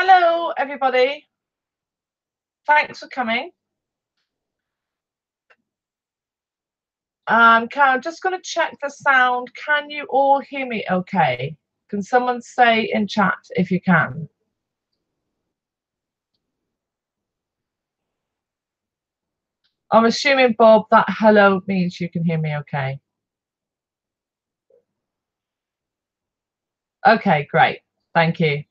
Hello, everybody. Thanks for coming. I'm just going to check the sound. Can you all hear me okay? Can someone say in chat if you can? I'm assuming, Bob, that hello means you can hear me okay. Okay, great. Thank you.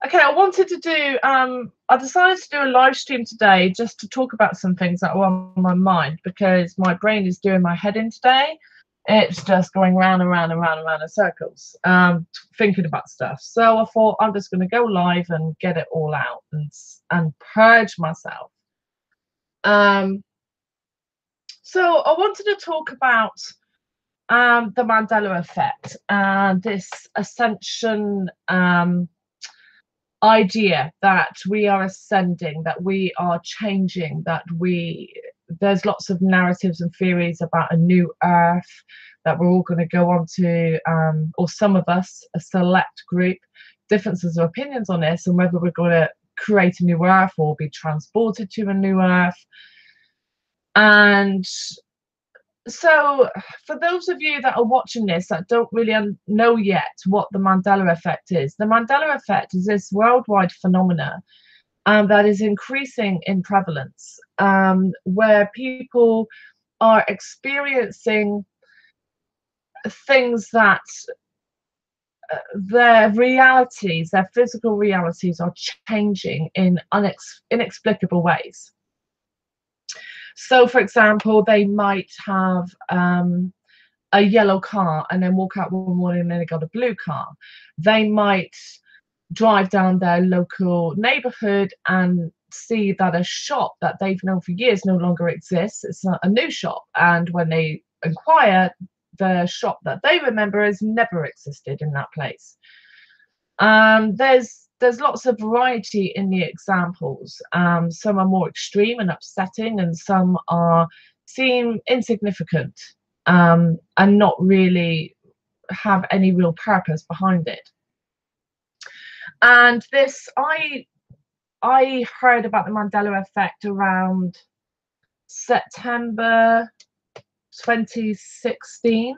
Okay, I wanted to do, I decided to do a live stream today just to talk about some things that were on my mind because my brain is doing my head in today. It's just going round and round and round and round in circles, thinking about stuff. So I thought I'm just going to go live and get it all out and purge myself. So I wanted to talk about the Mandela Effect and this ascension idea that we are ascending, that we are changing, that there's lots of narratives and theories about a new earth that we're all going to go on to, or some of us, a select group, differences of opinions on this, and whether we're going to create a new earth or be transported to a new earth. And so for those of you that are watching this that don't really know yet what the Mandela Effect is, the Mandela Effect is this worldwide phenomena that is increasing in prevalence, where people are experiencing things that their realities, their physical realities are changing in inexplicable ways. So, for example, they might have a yellow car and then walk out one morning and then they got a blue car. They might drive down their local neighborhood and see that a shop that they've known for years no longer exists. It's not a new shop. And when they inquire, the shop that they remember has never existed in that place. There's lots of variety in the examples. Some are more extreme and upsetting, and some seem insignificant and not really have any real purpose behind it. And this, I heard about the Mandela Effect around September 2016,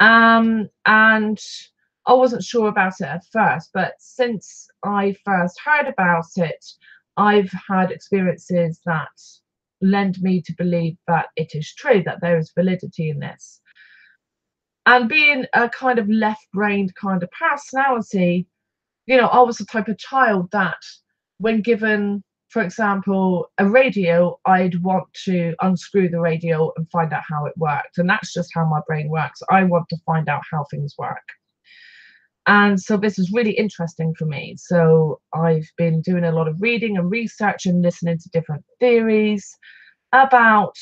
and I wasn't sure about it at first, but since I first heard about it, I've had experiences that lend me to believe that it is true, that there is validity in this. And being a kind of left-brained kind of personality, you know, I was the type of child that when given, for example, a radio, I'd want to unscrew the radio and find out how it worked. And that's just how my brain works. I want to find out how things work. And so this is really interesting for me. So I've been doing a lot of reading and research and listening to different theories about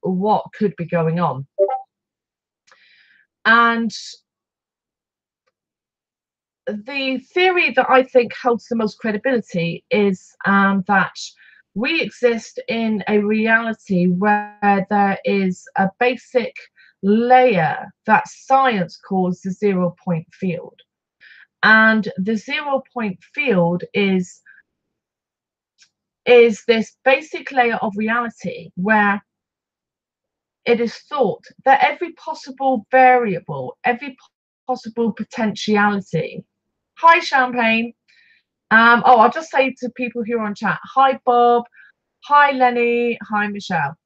what could be going on. And the theory that I think holds the most credibility is that we exist in a reality where there is a basic layer that science calls the 0-point field. And the 0-point field is this basic layer of reality where it is thought that every possible variable, every possible potentiality. Hi, Champagne. Oh, I'll just say to people who are on chat, hi, Bob. Hi, Lenny. Hi, Michelle.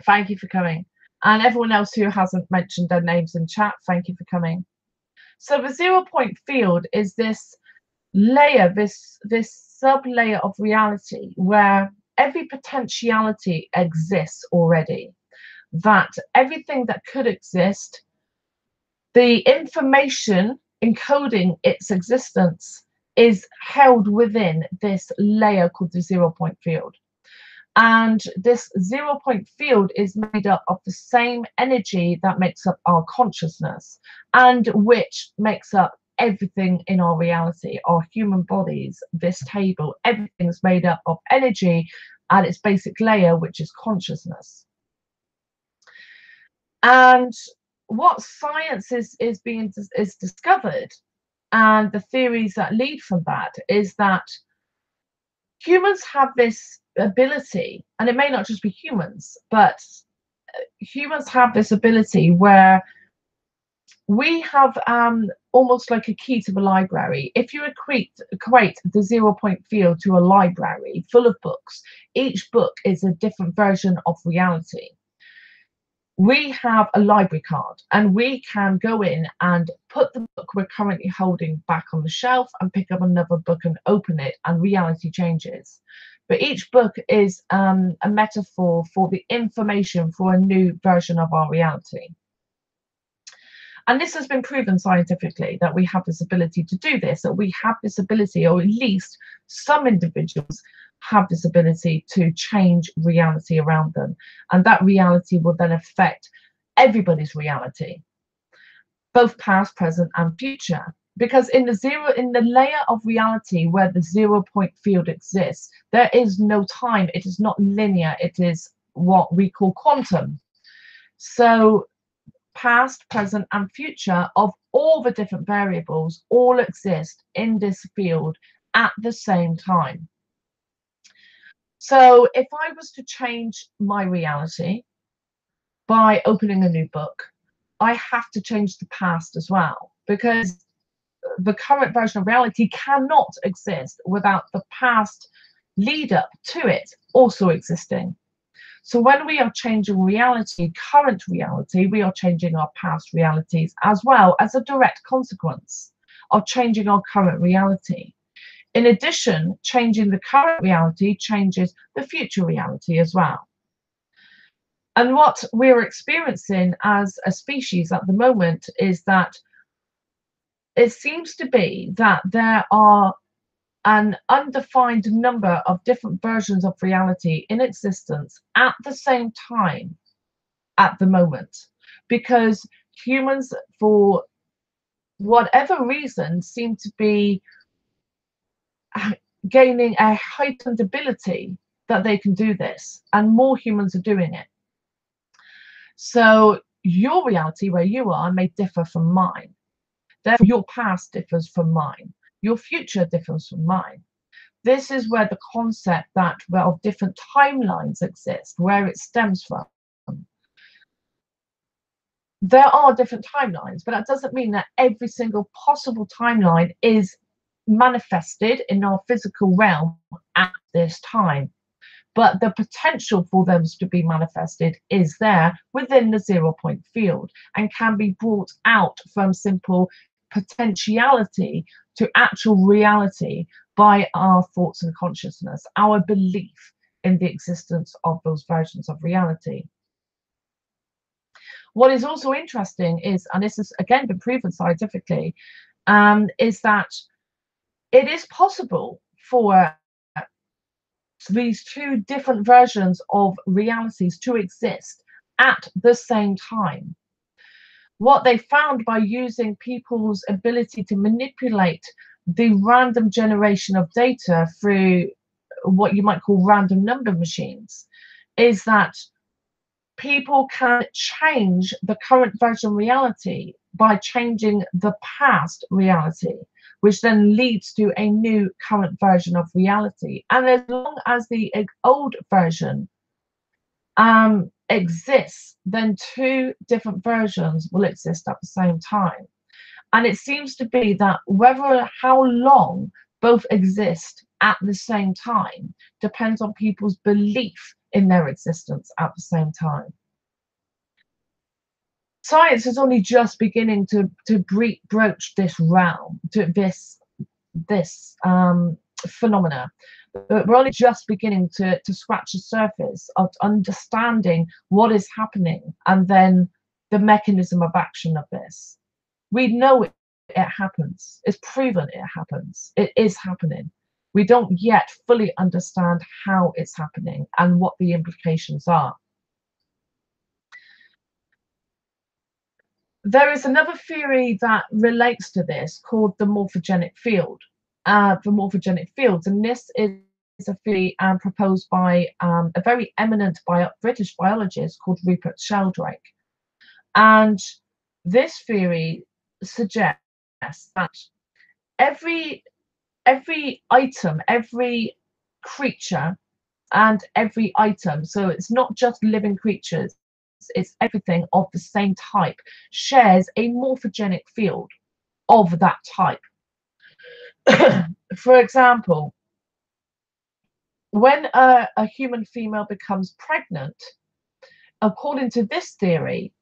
Thank you for coming. And everyone else who hasn't mentioned their names in chat, thank you for coming. So the 0-point field is this layer, this sub-layer of reality where every potentiality exists already. That everything that could exist, the information encoding its existence is held within this layer called the 0-point field. And this 0-point field is made up of the same energy that makes up our consciousness and which makes up everything in our reality, our human bodies, this table, everything's made up of energy at its basic layer, which is consciousness. And what science is discovered And the theories that lead from that is that humans have this ability, and it may not just be humans, but humans have this ability where we have almost like a key to the library. If you equate the 0 point field to a library full of books, each book is a different version of reality. We have a library card, and we can go in and put the book we're currently holding back on the shelf and pick up another book and open it, and reality changes. But each book is a metaphor for the information for a new version of our reality. And this has been proven scientifically, that we have this ability to do this, that we have this ability, or at least some individuals have this ability to change reality around them. And that reality will then affect everybody's reality, both past, present, and future. Because in the layer of reality where the 0 point field exists, there is no time. It is not linear. It is what we call quantum. So past, present, and future of all the different variables all exist in this field at the same time. So if I was to change my reality by opening a new book, I have to change the past as well, because the current version of reality cannot exist without the past lead up to it also existing. So when we are changing reality, current reality, we are changing our past realities as well, as a direct consequence of changing our current reality. In addition, changing the current reality changes the future reality as well. And what we're experiencing as a species at the moment is that it seems to be that there are an undefined number of different versions of reality in existence at the same time at the moment, because humans, for whatever reason, seem to be gaining a heightened ability that they can do this, and more humans are doing it. So your reality where you are may differ from mine. Therefore, your past differs from mine. Your future differs from mine. This is where the concept that, well, different timelines exist, where it stems from. There are different timelines, but that doesn't mean that every single possible timeline is manifested in our physical realm at this time. But the potential for them to be manifested is there within the 0 point field, and can be brought out from simple potentiality to actual reality by our thoughts and consciousness, our belief in the existence of those versions of reality. What is also interesting is, and this has again been proven scientifically, is that it is possible for these two different versions of realities to exist at the same time. What they found by using people's ability to manipulate the random generation of data through what you might call random number machines is that people can change the current version reality by changing the past reality, which then leads to a new current version of reality. And as long as the old version exists, then two different versions will exist at the same time. And it seems to be that how long both exist at the same time depends on people's belief in their existence at the same time. Science is only just beginning to broach this realm, to this phenomena. We're only just beginning to scratch the surface of understanding what is happening, and then the mechanism of action of this. We know it happens. It's proven it happens. It is happening. We don't yet fully understand how it's happening and what the implications are. There is another theory that relates to this called the morphogenic field. The morphogenic fields, and this is a theory proposed by a very eminent British biologist called Rupert Sheldrake. And this theory suggests that every item, every creature, and every item, so it's not just living creatures, it's everything of the same type, shares a morphogenic field of that type. For example, when a human female becomes pregnant, according to this theory,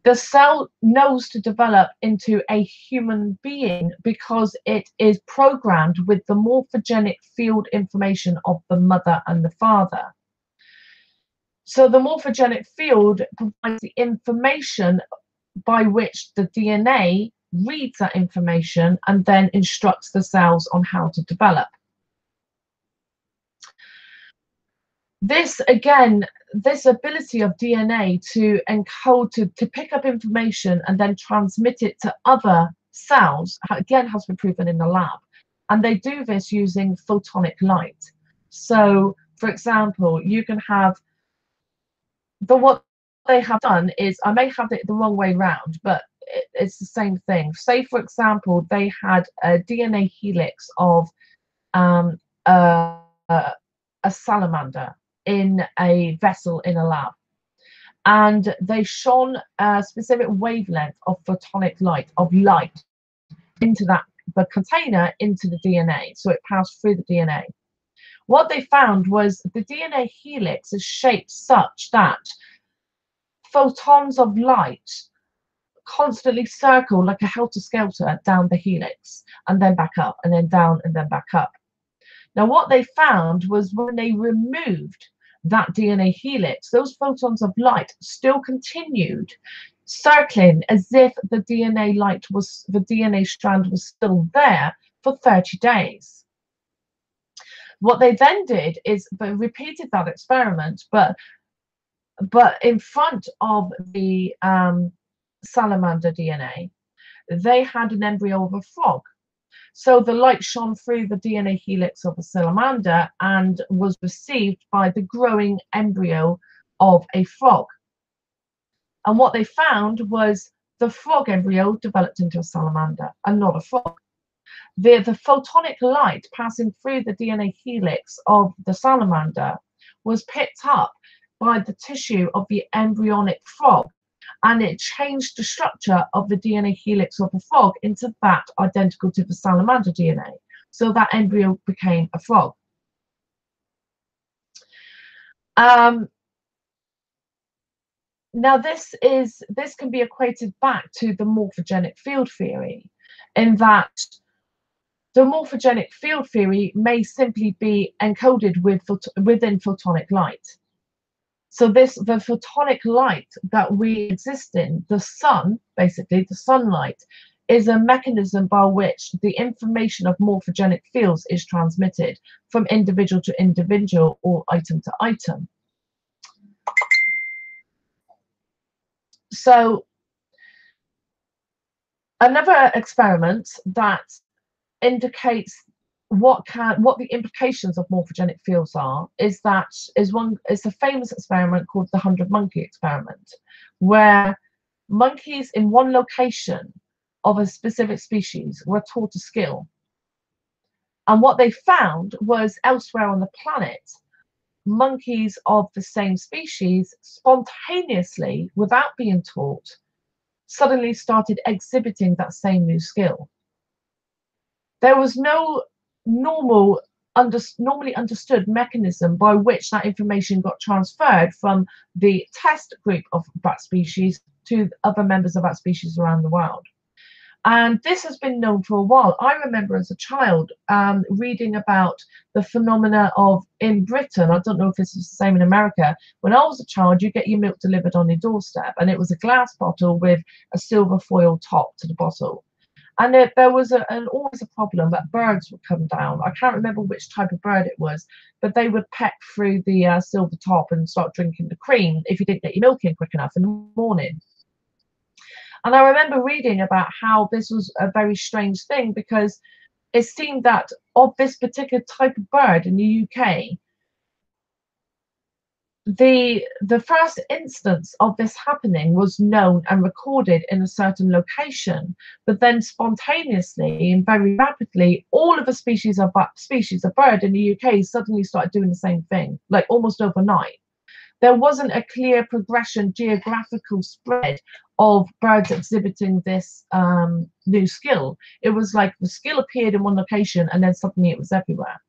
the cell knows to develop into a human being because it is programmed with the morphogenic field information of the mother and the father. So the morphogenic field provides the information by which the DNA reads that information and then instructs the cells on how to develop. This, again, this ability of DNA to encode, to pick up information and then transmit it to other cells, again, has been proven in the lab. And they do this using photonic light. So, for example, you can have what they have done is, I may have it the wrong way round, but it's the same thing. Say, for example, they had a DNA helix of a salamander in a vessel in a lab, and they shone a specific wavelength of photonic light, into the container, into the DNA, so it passed through the DNA. What they found was the DNA helix is shaped such that photons of light constantly circle like a helter-skelter down the helix, and then back up, and then down, and then back up. Now, what they found was when they removed that DNA helix, those photons of light still continued circling as if the DNA strand was still there for 30 days. What they then did is they repeated that experiment, but in front of the salamander DNA, they had an embryo of a frog. So the light shone through the DNA helix of a salamander and was received by the growing embryo of a frog. And what they found was the frog embryo developed into a salamander and not a frog. The photonic light passing through the DNA helix of the salamander was picked up by the tissue of the embryonic frog, and it changed the structure of the DNA helix of the frog into that identical to the salamander DNA. So that embryo became a frog. Now this can be equated back to the morphogenic field theory, in that the morphogenic field theory may simply be encoded within photonic light. So the photonic light that we exist in, the sun, basically the sunlight, is a mechanism by which the information of morphogenic fields is transmitted from individual to individual or item to item. So another experiment that indicates what the implications of morphogenic fields are is a famous experiment called the 100 monkey experiment, where monkeys in one location of a specific species were taught a skill. And what they found was elsewhere on the planet, monkeys of the same species spontaneously, without being taught, suddenly started exhibiting that same new skill. There was no normally understood mechanism by which that information got transferred from the test group of that species to other members of that species around the world. And this has been known for a while. I remember as a child reading about the phenomena of, in Britain, I don't know if this is the same in America, when I was a child, you get your milk delivered on your doorstep, and it was a glass bottle with a silver foil top to the bottle. And there was always a problem that birds would come down. I can't remember which type of bird it was, but they would peck through the silver top and start drinking the cream if you didn't get your milk in quick enough in the morning. And I remember reading about how this was a very strange thing, because it seemed that of this particular type of bird in the UK, the first instance of this happening was known and recorded in a certain location, but then spontaneously and very rapidly, all of a species of bird in the UK suddenly started doing the same thing, like almost overnight. There wasn't a clear progression, geographical spread of birds exhibiting this new skill. It was like the skill appeared in one location and then suddenly it was everywhere.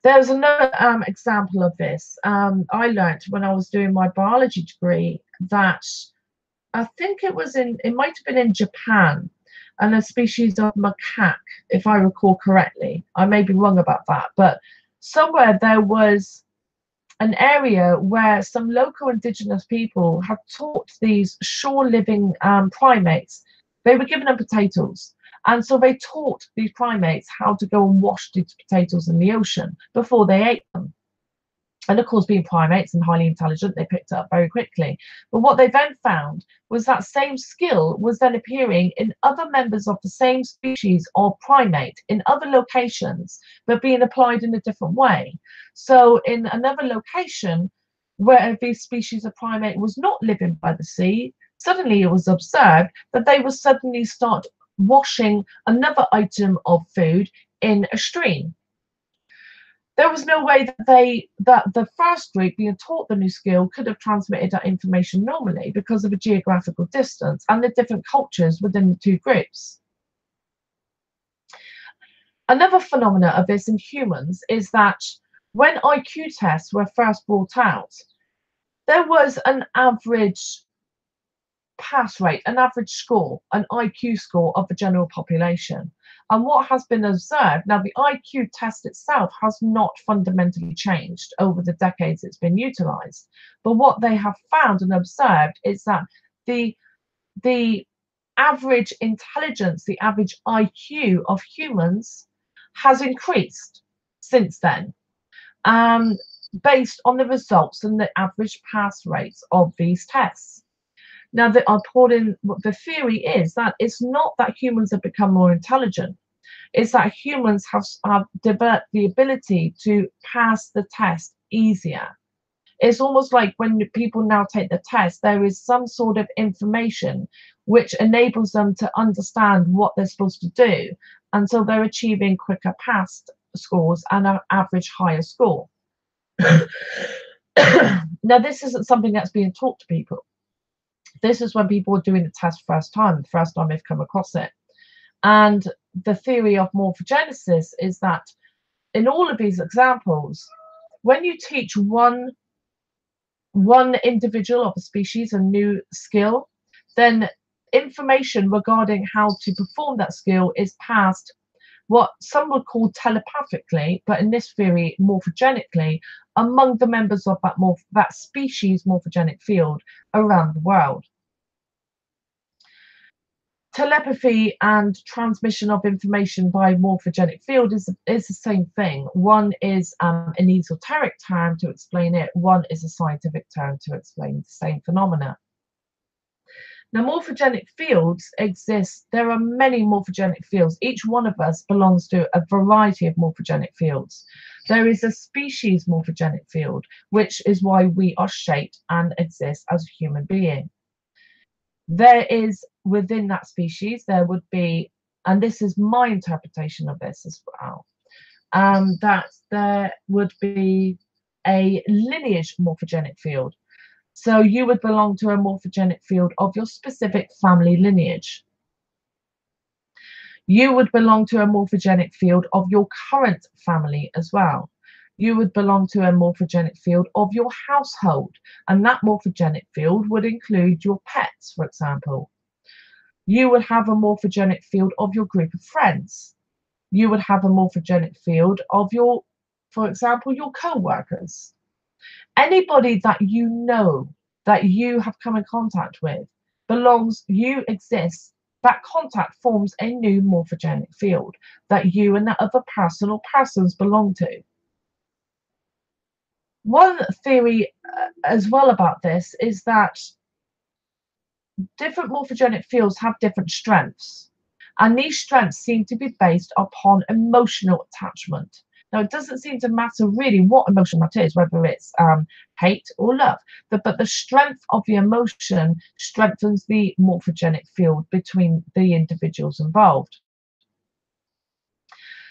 There's another example of this. I learnt when I was doing my biology degree that I think it might have been in Japan, and a species of macaque, if I recall correctly. I may be wrong about that, but somewhere there was an area where some local indigenous people had taught these shore-living primates. They were giving them potatoes. And so they taught these primates how to go and wash these potatoes in the ocean before they ate them. And of course, being primates and highly intelligent, they picked it up very quickly. But what they then found was that same skill was then appearing in other members of the same species of primate in other locations, but being applied in a different way. So in another location where this species of primate was not living by the sea, suddenly it was observed that they would suddenly start washing another item of food in a stream. There was no way that the first group being taught the new skill could have transmitted that information normally because of a geographical distance and the different cultures within the two groups. Another phenomena of this in humans is that when IQ tests were first brought out, there was an average pass rate, an average score, an IQ score of the general population. And what has been observed, now the IQ test itself has not fundamentally changed over the decades it's been utilized. But what they have found and observed is that the average intelligence, the average IQ of humans has increased since then, based on the results and the average pass rates of these tests. Now, the theory is that it's not that humans have become more intelligent. It's that humans have developed the ability to pass the test easier. It's almost like when people now take the test, there is some sort of information which enables them to understand what they're supposed to do. And so they're achieving quicker pass scores and an average higher score. Now, this isn't something that's being taught to people. This is when people are doing the test the first time they've come across it. And the theory of morphogenesis is that in all of these examples, when you teach one individual of a species a new skill, then information regarding how to perform that skill is passed what some would call telepathically, but in this theory morphogenically, among the members of that species morphogenic field around the world. Telepathy and transmission of information by morphogenic field is the same thing. One is an esoteric term to explain it, one is a scientific term to explain the same phenomena. Now, morphogenic fields exist. There are many morphogenic fields. Each one of us belongs to a variety of morphogenic fields. There is a species morphogenic field, which is why we are shaped and exist as a human being. There is, within that species, there would be, and this is my interpretation of this as well, that there would be a lineage morphogenic field. So you would belong to a morphogenic field of your specific family lineage. You would belong to a morphogenic field of your current family as well. You would belong to a morphogenic field of your household, and that morphogenic field would include your pets, for example. You would have a morphogenic field of your group of friends. You would have a morphogenic field of your, for example, your co-workers. Anybody that you know, that you have come in contact with, you exist, that contact forms a new morphogenic field that you and that other person or persons belong to. One theory as well about this is that different morphogenic fields have different strengths, and these strengths seem to be based upon emotional attachment. Now, it doesn't seem to matter really what emotion that is, whether it's hate or love, but the strength of the emotion strengthens the morphogenic field between the individuals involved.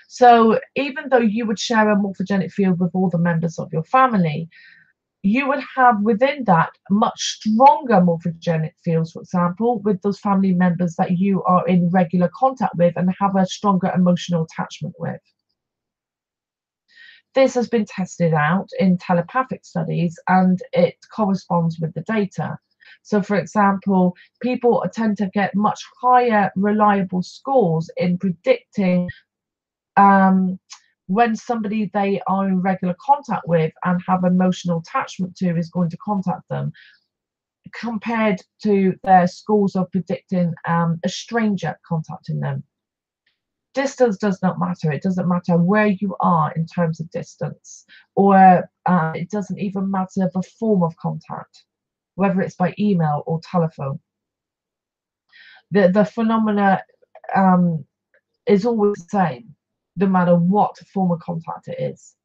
So even though you would share a morphogenic field with all the members of your family, you would have within that much stronger morphogenic fields, for example, with those family members that you are in regular contact with and have a stronger emotional attachment with. This has been tested out in telepathic studies and it corresponds with the data. So, for example, people tend to get much higher reliable scores in predicting um, when somebody they are in regular contact with and have emotional attachment to is going to contact them, compared to their scores of predicting a stranger contacting them. Distance does not matter. It doesn't matter where you are in terms of distance, or it doesn't even matter the form of contact, whether it's by email or telephone. The phenomena is always the same, no matter what form of contact it is.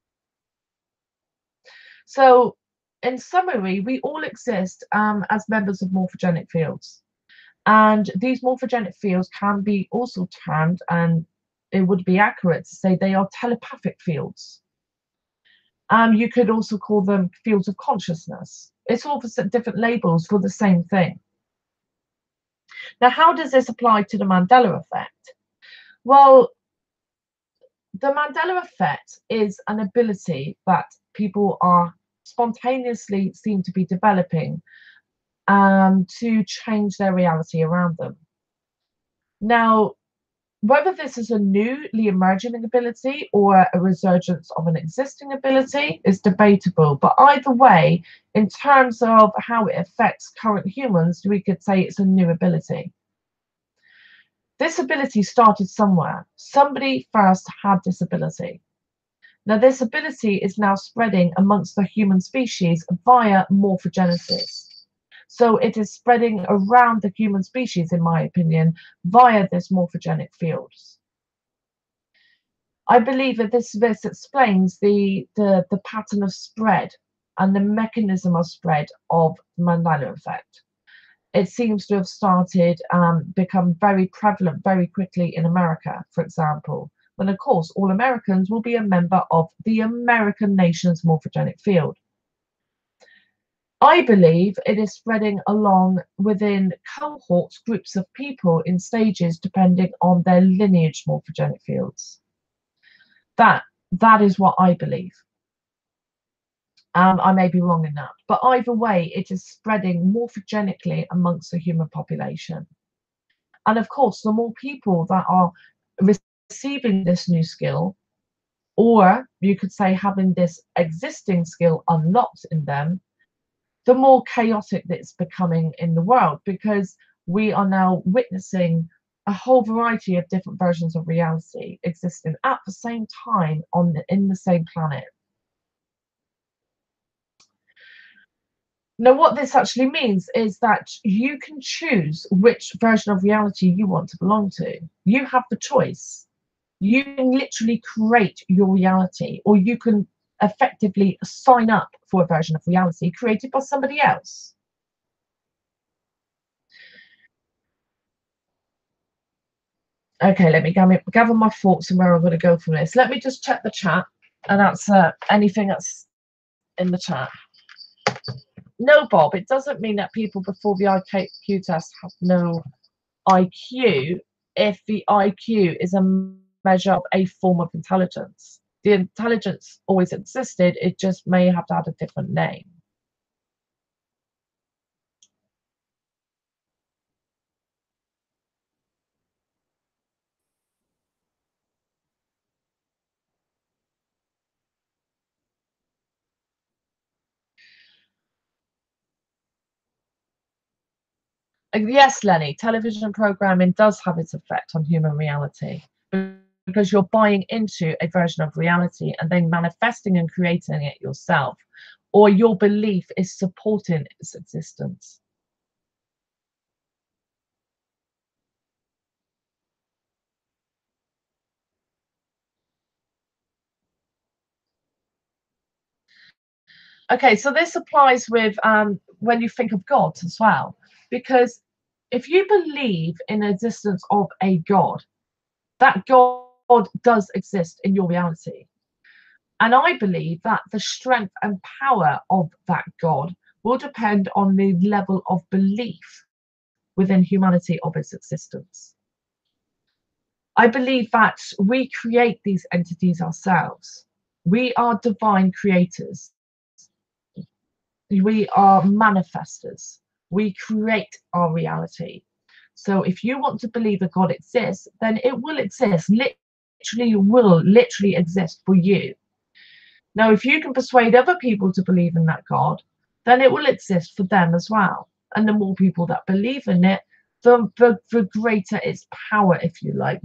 So, in summary, we all exist as members of morphogenic fields. And these morphogenic fields can be also termed, and it would be accurate to say they are telepathic fields. You could also call them fields of consciousness. It's all for different labels for the same thing. Now, how does this apply to the Mandela effect? Well, the Mandela effect is an ability that people are spontaneously seem to be developing to change their reality around them. Now, whether this is a newly emerging ability or a resurgence of an existing ability is debatable, but either way, in terms of how it affects current humans, we could say it's a new ability. This ability started somewhere. Somebody first had this ability. Now, this ability is now spreading amongst the human species via morphogenesis. So it is spreading around the human species, in my opinion, via this morphogenic fields. I believe that this explains the pattern of spread and the mechanism of spread of the Mandela effect. It seems to have started, become very prevalent very quickly in America, for example, when of course all Americans will be a member of the American nation's morphogenic field. I believe it is spreading along within cohorts, groups of people in stages depending on their lineage morphogenic fields. That is what I believe. I may be wrong in that, but either way, it is spreading morphogenically amongst the human population. And of course, the more people that are receiving this new skill, or you could say having this existing skill unlocked in them, the more chaotic it's becoming in the world, because we are now witnessing a whole variety of different versions of reality existing at the same time in the same planet. Now, what this actually means is that you can choose which version of reality you want to belong to. You have the choice. You can literally create your reality, or you can effectively sign up for a version of reality created by somebody else. Okay, let me gather my thoughts and where I'm going to go from this. Let me just check the chat and answer anything that's in the chat. No, Bob, it doesn't mean that people before the IQ test have no IQ if the IQ is a measure of a form of intelligence. The intelligence always existed, it just may have had a different name. Yes, Lenny, television programming does have its effect on human reality because you're buying into a version of reality and then manifesting and creating it yourself, or your belief is supporting its existence. Okay, so this applies with when you think of God as well, because if you believe in the existence of a God, that God does exist in your reality. And I believe that the strength and power of that God will depend on the level of belief within humanity of its existence. I believe that we create these entities ourselves. We are divine creators. We are manifestors. We create our reality. So if you want to believe that God exists, then it will exist, literally exist for you. Now, if you can persuade other people to believe in that God, then it will exist for them as well. And the more people that believe in it, the greater its power, if you like,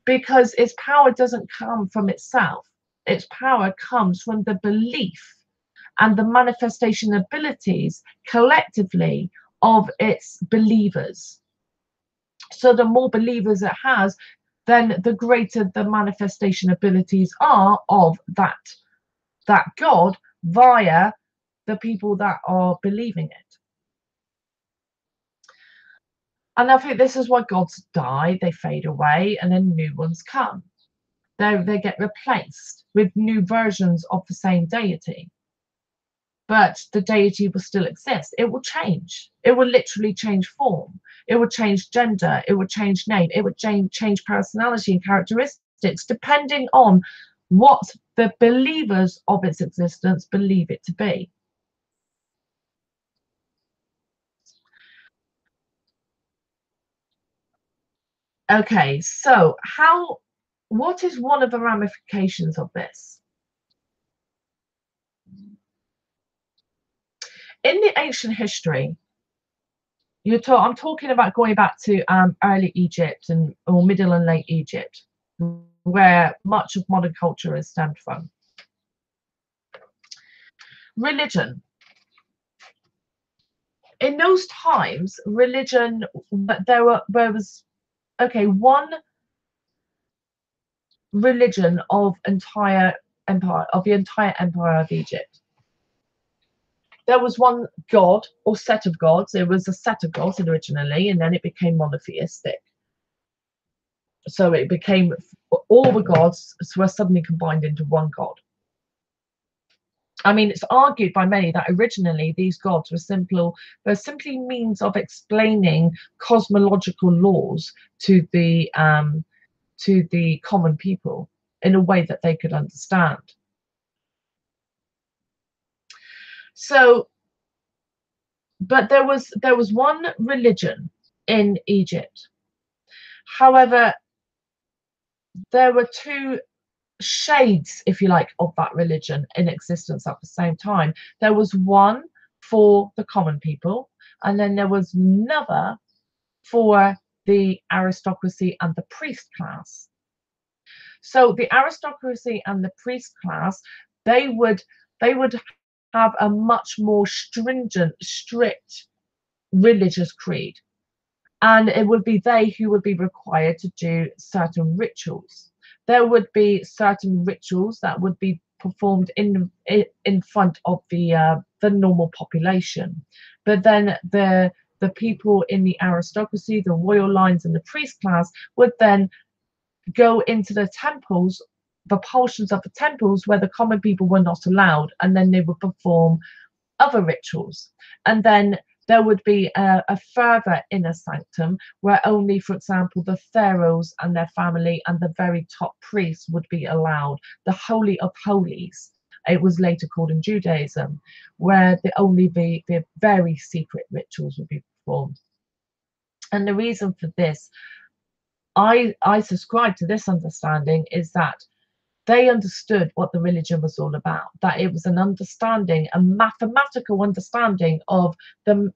because its power doesn't come from itself. Its power comes from the belief and the manifestation abilities collectively of its believers. So the more believers it has, then the greater the manifestation abilities are of that God via the people that are believing it. And I think this is why gods die, they fade away, and then new ones come. They get replaced with new versions of the same deity. But the deity will still exist. It will change. It will literally change form. It will change gender. It will change name. It would change personality and characteristics depending on what the believers of its existence believe it to be. Okay, so what is one of the ramifications of this? In the ancient history, I'm talking about going back to early Egypt or Middle and Late Egypt, where much of modern culture is stemmed from. Religion. In those times, religion, there was one religion of the entire empire of Egypt. There was one god or set of gods. It was a set of gods originally, and then it became monotheistic. So it became all the gods were suddenly combined into one god. I mean, it's argued by many that originally these gods were simply means of explaining cosmological laws to the common people in a way that they could understand. So, but there was one religion in Egypt. However, there were two shades, if you like, of that religion in existence at the same time. There was one for the common people, and then there was another for the aristocracy and the priest class. So the aristocracy and the priest class, they would have a much more stringent, strict religious creed. And it would be they who would be required to do certain rituals. There would be certain rituals that would be performed in front of the normal population, but then the people in the aristocracy, the royal lines, and the priest class would then go into the temples, the portions of the temples where the common people were not allowed, and then they would perform other rituals. And then there would be a further inner sanctum where only, for example, the pharaohs and their family and the very top priests would be allowed. The Holy of Holies, it was later called in Judaism, where the very secret rituals would be performed. And the reason for this, I subscribe to this understanding, is that they understood what the religion was all about, that it was an understanding, a mathematical understanding of the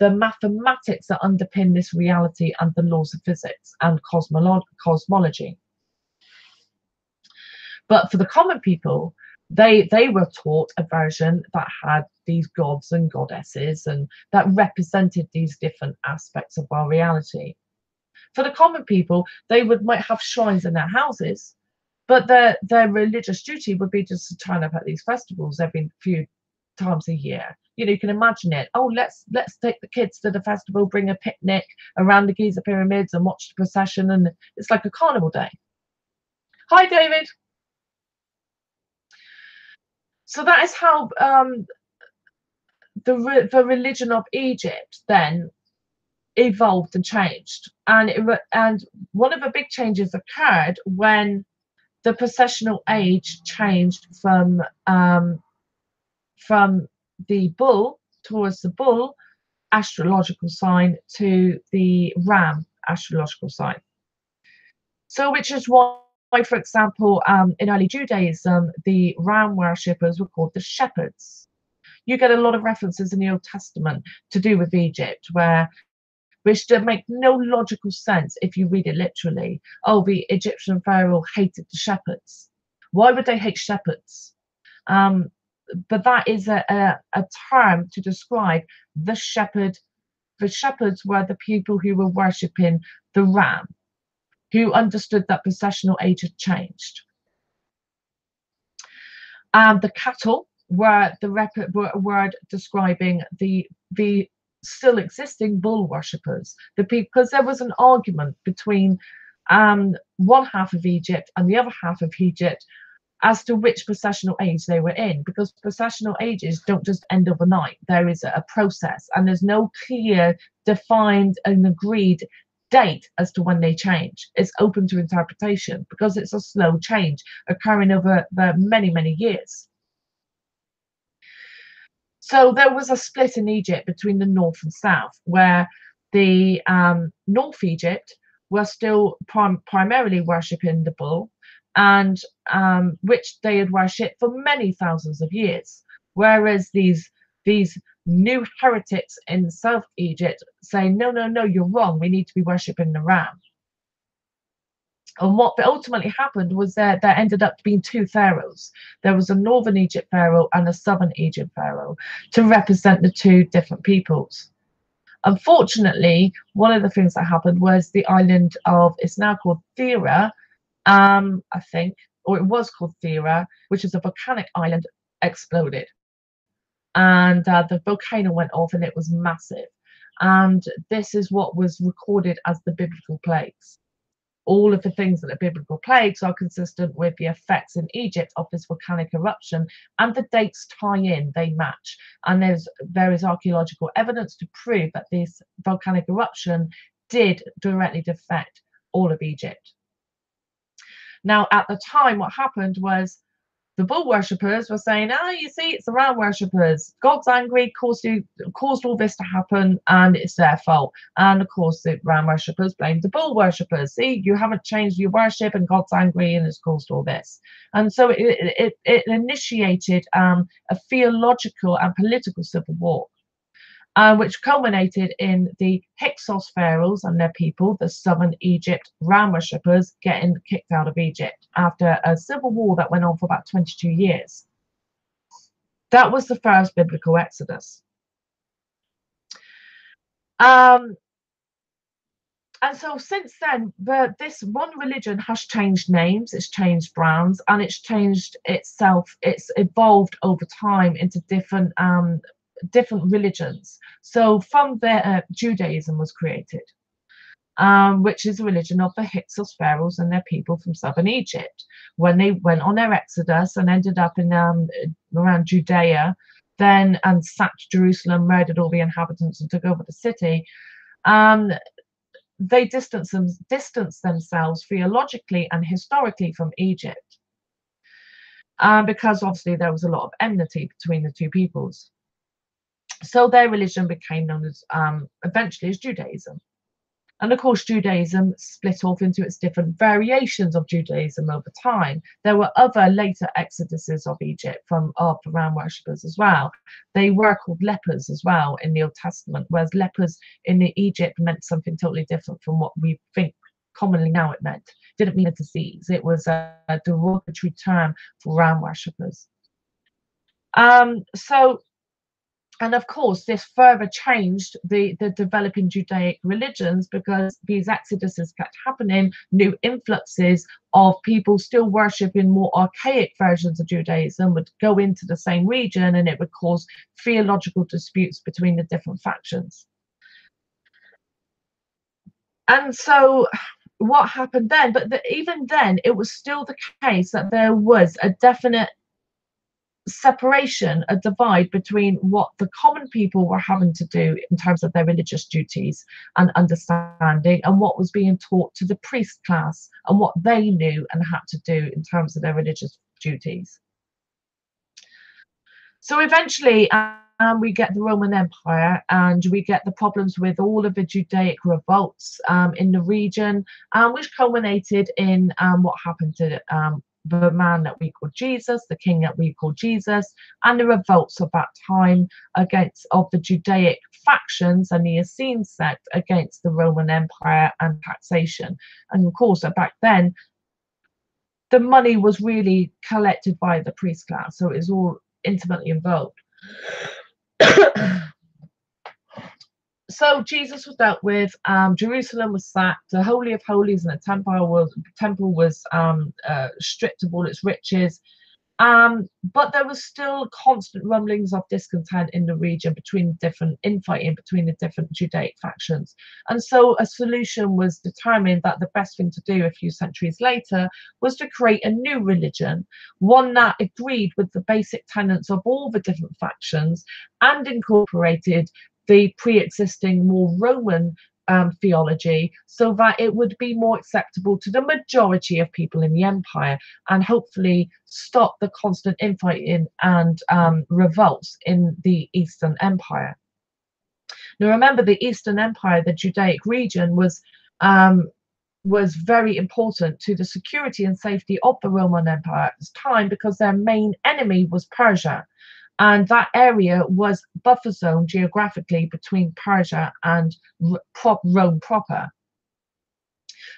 mathematics that underpin this reality and the laws of physics and cosmology. But for the common people, they were taught a version that had these gods and goddesses and that represented these different aspects of our reality. For the common people, they might have shrines in their houses, But their religious duty would be just to turn up at these festivals every few times a year. You know, you can imagine it. Oh, let's take the kids to the festival, bring a picnic around the Giza pyramids and watch the procession, and it's like a carnival day. Hi, David. So that is how the religion of Egypt then evolved and changed, and one of the big changes occurred when the processional age changed from the bull, towards the bull astrological sign, to the ram astrological sign. So, which is why, for example, in early Judaism, the ram worshippers were called the shepherds. You get a lot of references in the Old Testament to do with Egypt, which don't make no logical sense if you read it literally. Oh, the Egyptian pharaoh hated the shepherds. Why would they hate shepherds? But that is a term to describe the shepherd. The shepherds were the people who were worshipping the ram, who understood that processional age had changed. The cattle were the word describing the still existing bull worshippers, because there was an argument between one half of Egypt and the other half of Egypt as to which processional age they were in, because processional ages don't just end overnight. There is a process, and there's no clear, defined, and agreed date as to when they change. It's open to interpretation because it's a slow change occurring over many, many years. So there was a split in Egypt between the north and south, where the North Egypt were still primarily worshipping the bull, and which they had worshipped for many thousands of years, whereas these new heretics in South Egypt say, no, no, no, you're wrong, we need to be worshipping the ram. And what ultimately happened was that there ended up being two pharaohs. There was a northern Egypt pharaoh and a southern Egypt pharaoh to represent the two different peoples. Unfortunately, one of the things that happened was the island of, it's now called Thera, I think, or it was called Thera, which is a volcanic island, exploded. And the volcano went off and it was massive. And this is what was recorded as the biblical plagues. All of the things that are biblical plagues are consistent with the effects in Egypt of this volcanic eruption, and the dates tie in, they match. And there is archaeological evidence to prove that this volcanic eruption did directly affect all of Egypt. Now, at the time, what happened was the bull worshippers were saying, you see, it's the ram worshippers. God's angry, caused all this to happen, and it's their fault. And of course, the ram worshippers blamed the bull worshippers. See, you haven't changed your worship, and God's angry, and it's caused all this. And so it initiated a theological and political civil war, which culminated in the Hyksos pharaohs and their people, the southern Egypt ram worshippers, getting kicked out of Egypt after a civil war that went on for about 22 years. That was the first biblical exodus. And so since then, this one religion has changed names, it's changed brands, and it's changed itself. It's evolved over time into different religions. So from there, Judaism was created, which is a religion of the Hyksos pharaohs and their people from southern Egypt. When they went on their exodus and ended up in around Judea, then and sacked Jerusalem, murdered all the inhabitants, and took over the city, they distanced themselves theologically and historically from Egypt, because obviously there was a lot of enmity between the two peoples. So their religion became known as eventually as Judaism. And of course, Judaism split off into its different variations of Judaism over time. There were other later exoduses of Egypt of the ram worshippers as well. They were called lepers as well in the Old Testament, whereas lepers in Egypt meant something totally different from what we think commonly now it meant. It didn't mean a disease. It was a derogatory term for ram worshippers. So And of course, this further changed the developing Judaic religions, because these exoduses kept happening, new influxes of people still worshipping more archaic versions of Judaism would go into the same region, and it would cause theological disputes between the different factions. And so what happened then, but even then, it was still the case that there was a definite separation, a divide between what the common people were having to do in terms of their religious duties and understanding, and what was being taught to the priest class and what they knew and had to do in terms of their religious duties. So eventually, we get the Roman Empire, and we get the problems with all of the Judaic revolts in the region, which culminated in what happened to the man that we call Jesus, the king that we call Jesus, and the revolts of that time against of the Judaic factions and the Essene sect against the Roman Empire and taxation. And of course, back then, the money was really collected by the priest class, so it was all intimately involved. So Jesus was dealt with. Jerusalem was sacked. The Holy of Holies and the temple was stripped of all its riches. But there was still constant rumblings of discontent in the region between different infighting between the different Judaic factions. And so a solution was determined that the best thing to do a few centuries later was to create a new religion, one that agreed with the basic tenets of all the different factions and incorporated the pre-existing more Roman theology, so that it would be more acceptable to the majority of people in the empire, and hopefully stop the constant infighting and revolts in the Eastern Empire. Now remember, the Eastern Empire, the Judaic region, was very important to the security and safety of the Roman Empire at this time, because their main enemy was Persia. And that area was buffer zone geographically between Persia and Rome proper.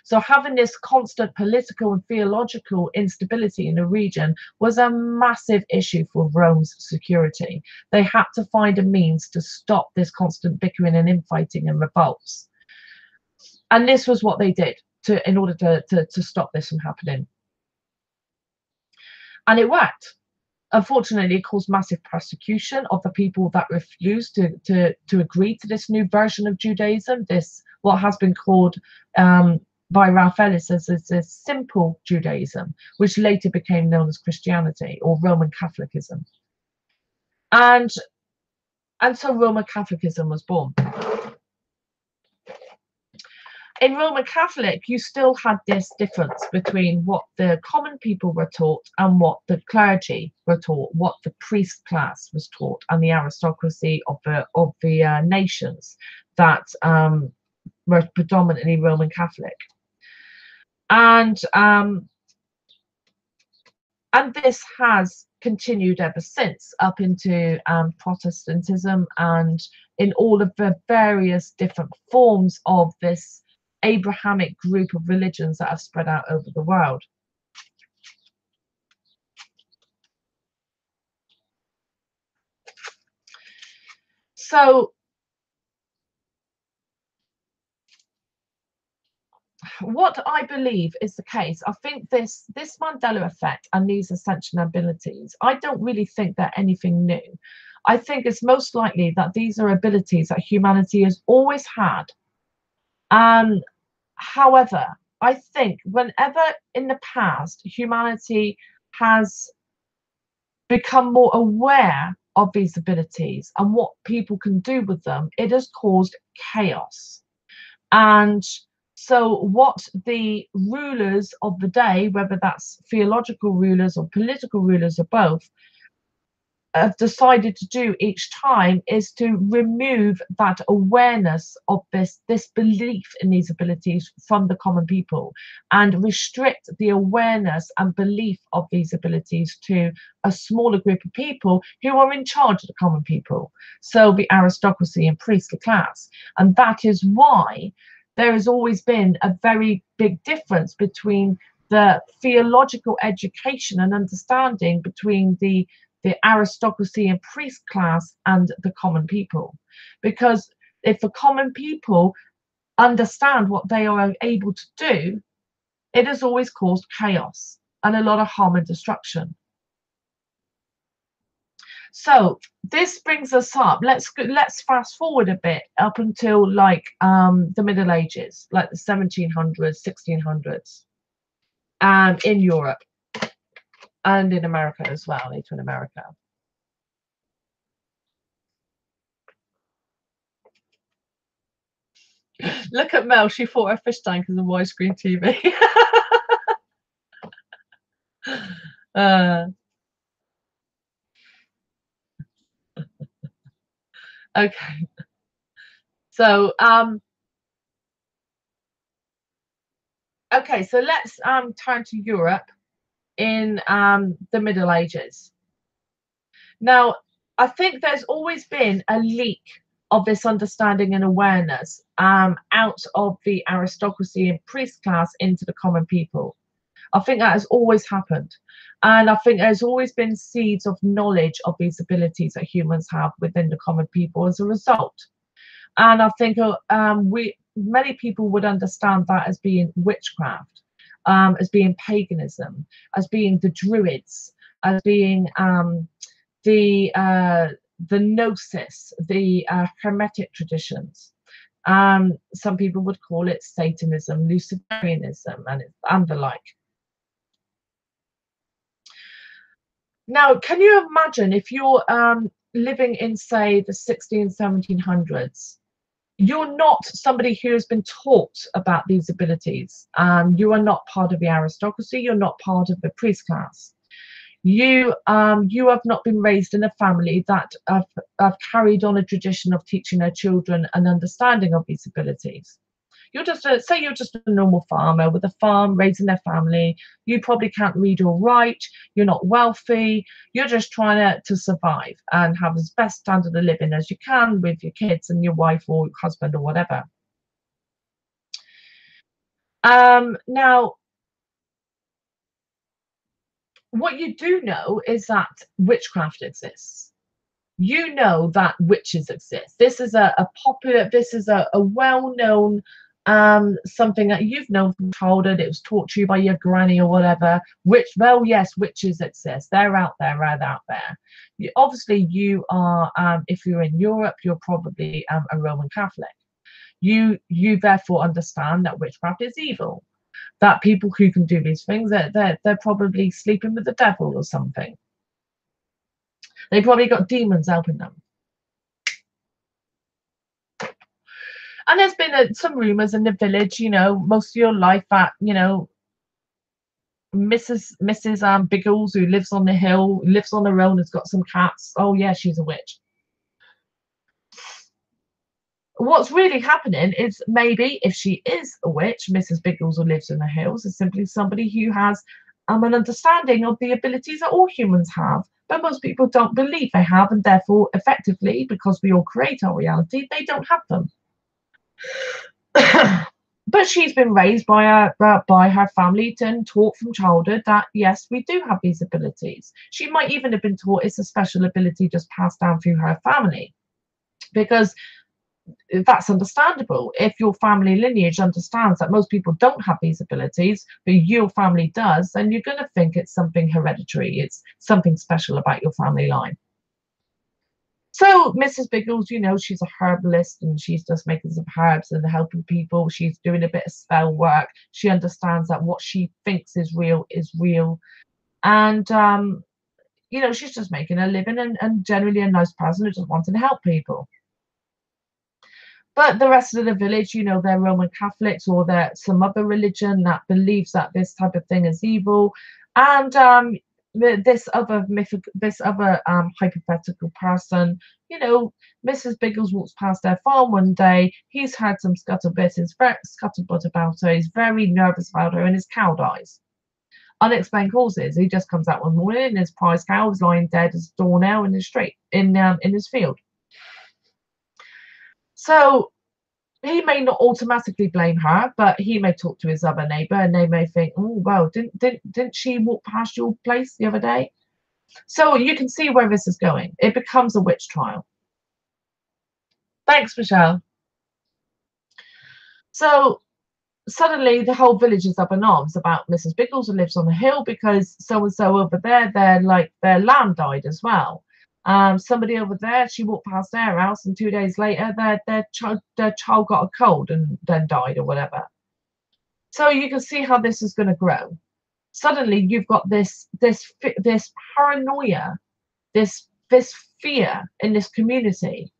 So having this constant political and theological instability in the region was a massive issue for Rome's security. They had to find a means to stop this constant bickering and infighting and revolts. And this was what they did in order to stop this from happening. And it worked. Unfortunately, it caused massive persecution of the people that refused to agree to this new version of Judaism, this what has been called by Ralph Ellis as a simple Judaism, which later became known as Christianity or Roman Catholicism. And so Roman Catholicism was born. In Roman Catholic, you still had this difference between what the common people were taught and what the clergy were taught, what the priest class was taught, and the aristocracy of the nations that were predominantly Roman Catholic. And this has continued ever since, up into Protestantism and in all of the various different forms of this Abrahamic group of religions that have spread out over the world. So what I believe is the case, I think this Mandela effect and these ascension abilities, I don't really think they're anything new. I think it's most likely that these are abilities that humanity has always had. However, I think whenever in the past humanity has become more aware of these abilities and what people can do with them, it has caused chaos. And so what the rulers of the day, whether that's theological rulers or political rulers or both, have decided to do each time is to remove that awareness of this belief in these abilities from the common people, and restrict the awareness and belief of these abilities to a smaller group of people who are in charge of the common people, so the aristocracy and priestly class. And that is why there has always been a very big difference between the theological education and understanding between the the aristocracy and priest class and the common people. Because if the common people understand what they are able to do, it has always caused chaos and a lot of harm and destruction. So this brings us up. Let's fast forward a bit up until like the Middle Ages, like the 1700s, 1600s, in Europe and in America as well, later in America. Look at Mel, she thought her fish tank is a widescreen TV. Okay. So okay, so let's turn to Europe in the Middle Ages. Now, I think there's always been a leak of this understanding and awareness out of the aristocracy and priest class into the common people. I think that has always happened. And I think there's always been seeds of knowledge of these abilities that humans have within the common people as a result. And I think many people would understand that as being witchcraft, as being paganism, as being the Druids, as being the gnosis, the hermetic traditions. Some people would call it Satanism, Luciferianism, and the like. Now, can you imagine if you're living in, say, the 1700s? You're not somebody who has been taught about these abilities. You are not part of the aristocracy. You're not part of the priest class. You have not been raised in a family that have carried on a tradition of teaching their children an understanding of these abilities. You're just say you're just a normal farmer with a farm, raising their family. You probably can't read or write. You're not wealthy. You're just trying to survive and have as best standard of living as you can with your kids and your wife or your husband or whatever. Now, what you do know is that witchcraft exists. You know that witches exist. This is a popular, this is a well-known something that you've known from childhood. It was taught to you by your granny or whatever. Well, yes, witches exist. They're out there, right out there. Obviously, you are, if you're in Europe, you're probably a Roman Catholic. You therefore understand that witchcraft is evil. That people who can do these things, they're probably sleeping with the devil or something. They probably got demons helping them. And there's been some rumors in the village, you know, most of your life that, you know, Mrs. Biggles, who lives on the hill, lives on her own, has got some cats. Oh yeah, she's a witch. What's really happening is maybe if she is a witch, Mrs. Biggles, who lives in the hills, is simply somebody who has an understanding of the abilities that all humans have, but most people don't believe they have, and therefore, effectively, because we all create our reality, they don't have them. But she's been raised by her family and taught from childhood that yes, we do have these abilities. She might even have been taught it's a special ability just passed down through her family, because that's understandable. If your family lineage understands that most people don't have these abilities, but your family does, then you're going to think it's something hereditary. It's something special about your family line. So Mrs. Biggles, you know, she's a herbalist and she's just making some herbs and helping people. She's doing a bit of spell work. She understands that what she thinks is real is real. And, you know, she's just making a living and generally a nice person who just wanting to help people. But the rest of the village, you know, they're Roman Catholics or they're some other religion that believes that this type of thing is evil. And this other hypothetical person, you know, Mrs. Biggles walks past their farm one day. He's had some scuttlebutt about her. He's very nervous about her, and his cow dies. Unexplained causes. He just comes out one morning and his prize cow is lying dead as a doornail in his street, in his field. So he may not automatically blame her, but he may talk to his other neighbour and they may think, oh well, didn't she walk past your place the other day? So you can see where this is going. It becomes a witch trial. Thanks, Michelle. So suddenly the whole village is up in arms about Mrs. Biggles, who lives on the hill, because so and so over there, their lamb died as well. Somebody over there, she walked past their house, and 2 days later, their child got a cold and then died or whatever. So you can see how this is going to grow. Suddenly, you've got this paranoia, this fear in this community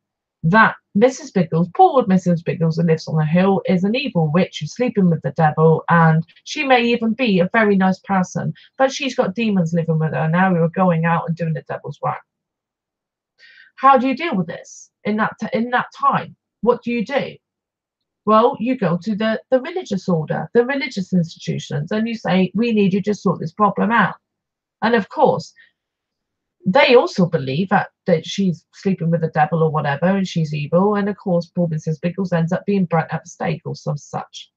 that Mrs. Biggles, poor old Mrs. Biggles, who lives on the hill, is an evil witch who's sleeping with the devil, and she may even be a very nice person, but she's got demons living with her now who are going out and doing the devil's work. How do you deal with this in that time? What do you do? Well, you go to the religious order, the religious institutions, and you say, we need you to sort this problem out. And of course, they also believe that she's sleeping with the devil or whatever, and she's evil. And of course, poor Mrs. Biggles ends up being burnt at the stake or some such.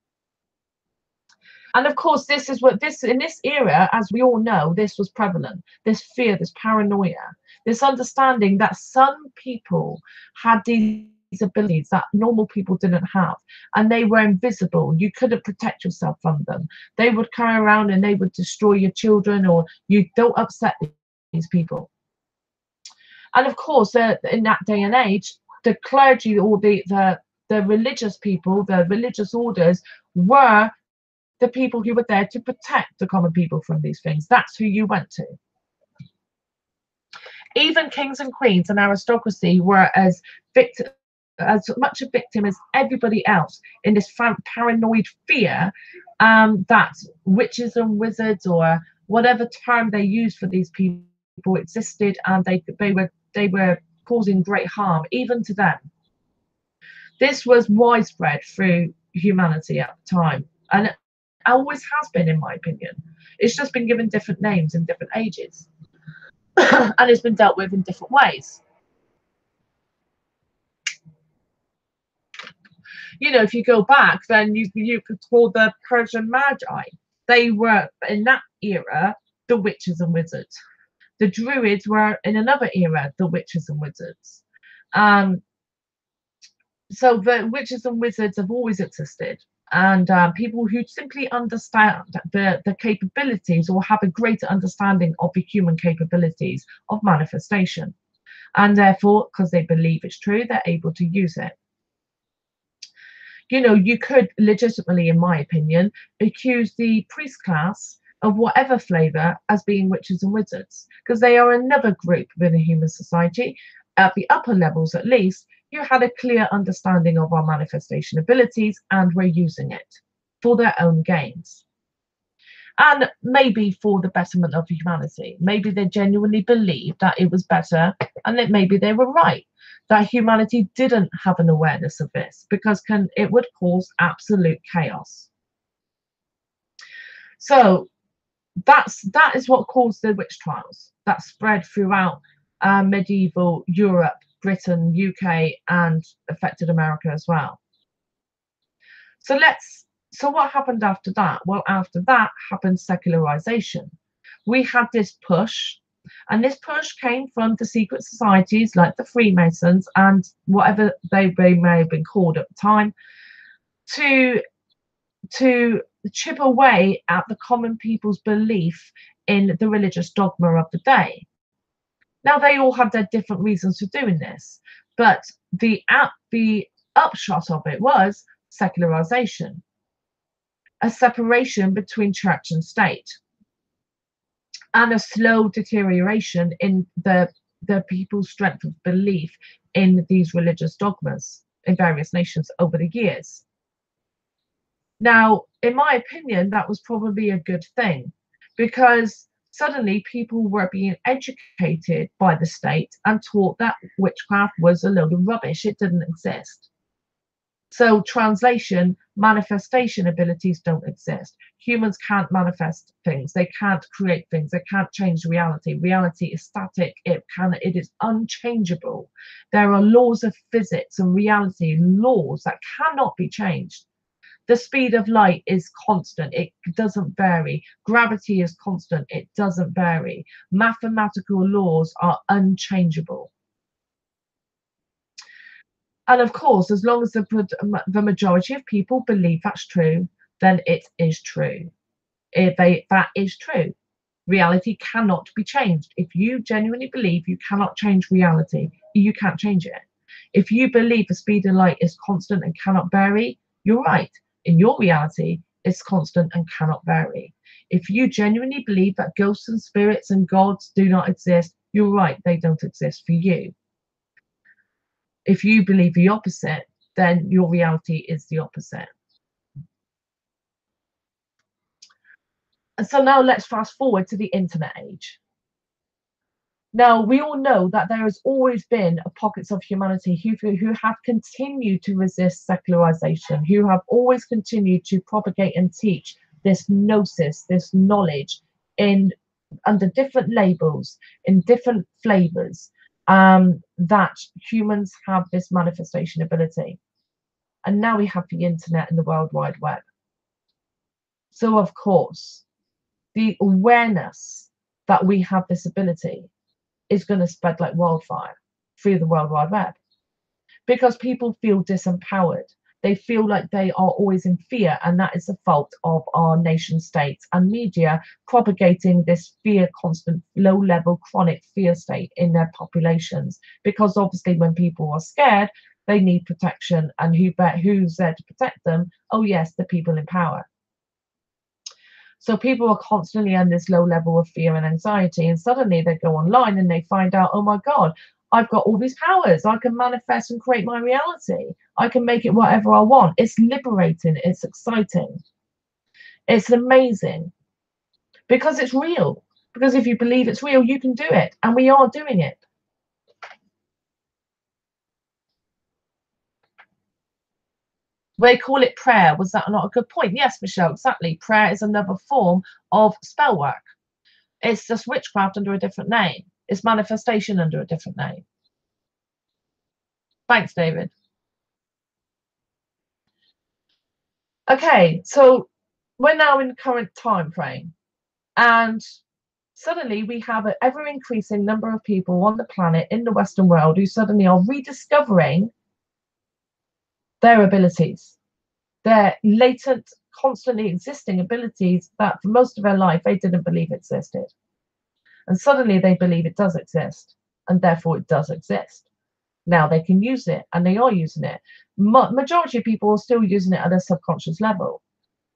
And of course, this is what in this era, as we all know, this was prevalent. This fear, this paranoia, this understanding that some people had these abilities that normal people didn't have, and they were invisible. You couldn't protect yourself from them. They would carry around and they would destroy your children, or you don't upset these people. And of course, in that day and age, the clergy or the religious people, the religious orders, were the people who were there to protect the common people from these things. That's who you went to. Even kings and queens and aristocracy were as much a victim as everybody else in this paranoid fear that witches and wizards, or whatever term they used for these people, existed, and they were causing great harm even to them. This was widespread through humanity at the time, and it always has been, in my opinion. It's just been given different names in different ages, and it's been dealt with in different ways. You know, if you go back, then you could call the Persian Magi. They were in that era the witches and wizards. The Druids were in another era the witches and wizards. So the witches and wizards have always existed, and people who simply understand the capabilities, or have a greater understanding of the human capabilities of manifestation, and therefore, because they believe it's true, they're able to use it. You know, you could legitimately, in my opinion, accuse the priest class of whatever flavour as being witches and wizards, because they are another group within a human society. At the upper levels, at least, you had a clear understanding of our manifestation abilities, and were using it for their own gains. And maybe for the betterment of humanity. Maybe they genuinely believed that it was better, and that maybe they were right, that humanity didn't have an awareness of this, because it would cause absolute chaos. So that is what caused the witch trials that spread throughout medieval Europe, Britain, UK, and affected America as well. So what happened after that? Well, after that happened secularization. We had this push, and this push came from the secret societies like the Freemasons and whatever they may have been called at the time, to chip away at the common people's belief in the religious dogma of the day. Now, they all had their different reasons for doing this, but the upshot of it was secularization, a separation between church and state, and a slow deterioration in the people's strength of belief in these religious dogmas in various nations over the years. Now, in my opinion, that was probably a good thing, because suddenly people were being educated by the state and taught that witchcraft was a load of rubbish. It didn't exist. So translation, manifestation abilities don't exist. Humans can't manifest things. They can't create things. They can't change reality. Reality is static. It is unchangeable. There are laws of physics and reality, laws that cannot be changed. The speed of light is constant, it doesn't vary. Gravity is constant, it doesn't vary. Mathematical laws are unchangeable. And of course, as long as the majority of people believe that's true, then it is true. That is true. Reality cannot be changed. If you genuinely believe you cannot change reality, you can't change it. If you believe the speed of light is constant and cannot vary, you're right. In your reality, it's constant and cannot vary. If you genuinely believe that ghosts and spirits and gods do not exist, you're right, they don't exist for you. If you believe the opposite, then your reality is the opposite. And so now let's fast forward to the internet age. Now, we all know that there has always been pockets of humanity who have continued to resist secularization, who have always continued to propagate and teach this gnosis, this knowledge, in under different labels, in different flavors, that humans have this manifestation ability. And now we have the internet and the World Wide Web. So, of course, the awareness that we have this ability is going to spread like wildfire through the World Wide Web, because people feel disempowered. They feel like they are always in fear, and that is the fault of our nation states and media propagating this fear, constant low-level chronic fear state in their populations. Because obviously when people are scared, they need protection, and who's there to protect them? Oh yes, the people in power. So people are constantly on this low level of fear and anxiety, and suddenly they go online and they find out, oh my God, I've got all these powers. I can manifest and create my reality. I can make it whatever I want. It's liberating. It's exciting. It's amazing because it's real. Because if you believe it's real, you can do it. And we are doing it. They call it prayer. Was that not a good point? Yes, Michelle, exactly. Prayer is another form of spell work. It's just witchcraft under a different name. It's manifestation under a different name. Thanks, David. Okay, so we're now in current time frame, and suddenly we have an ever increasing number of people on the planet in the Western world who suddenly are rediscovering their abilities, their latent, constantly existing abilities that for most of their life they didn't believe existed. And suddenly they believe it does exist, and therefore it does exist. Now they can use it, and they are using it. Majority of people are still using it at a subconscious level.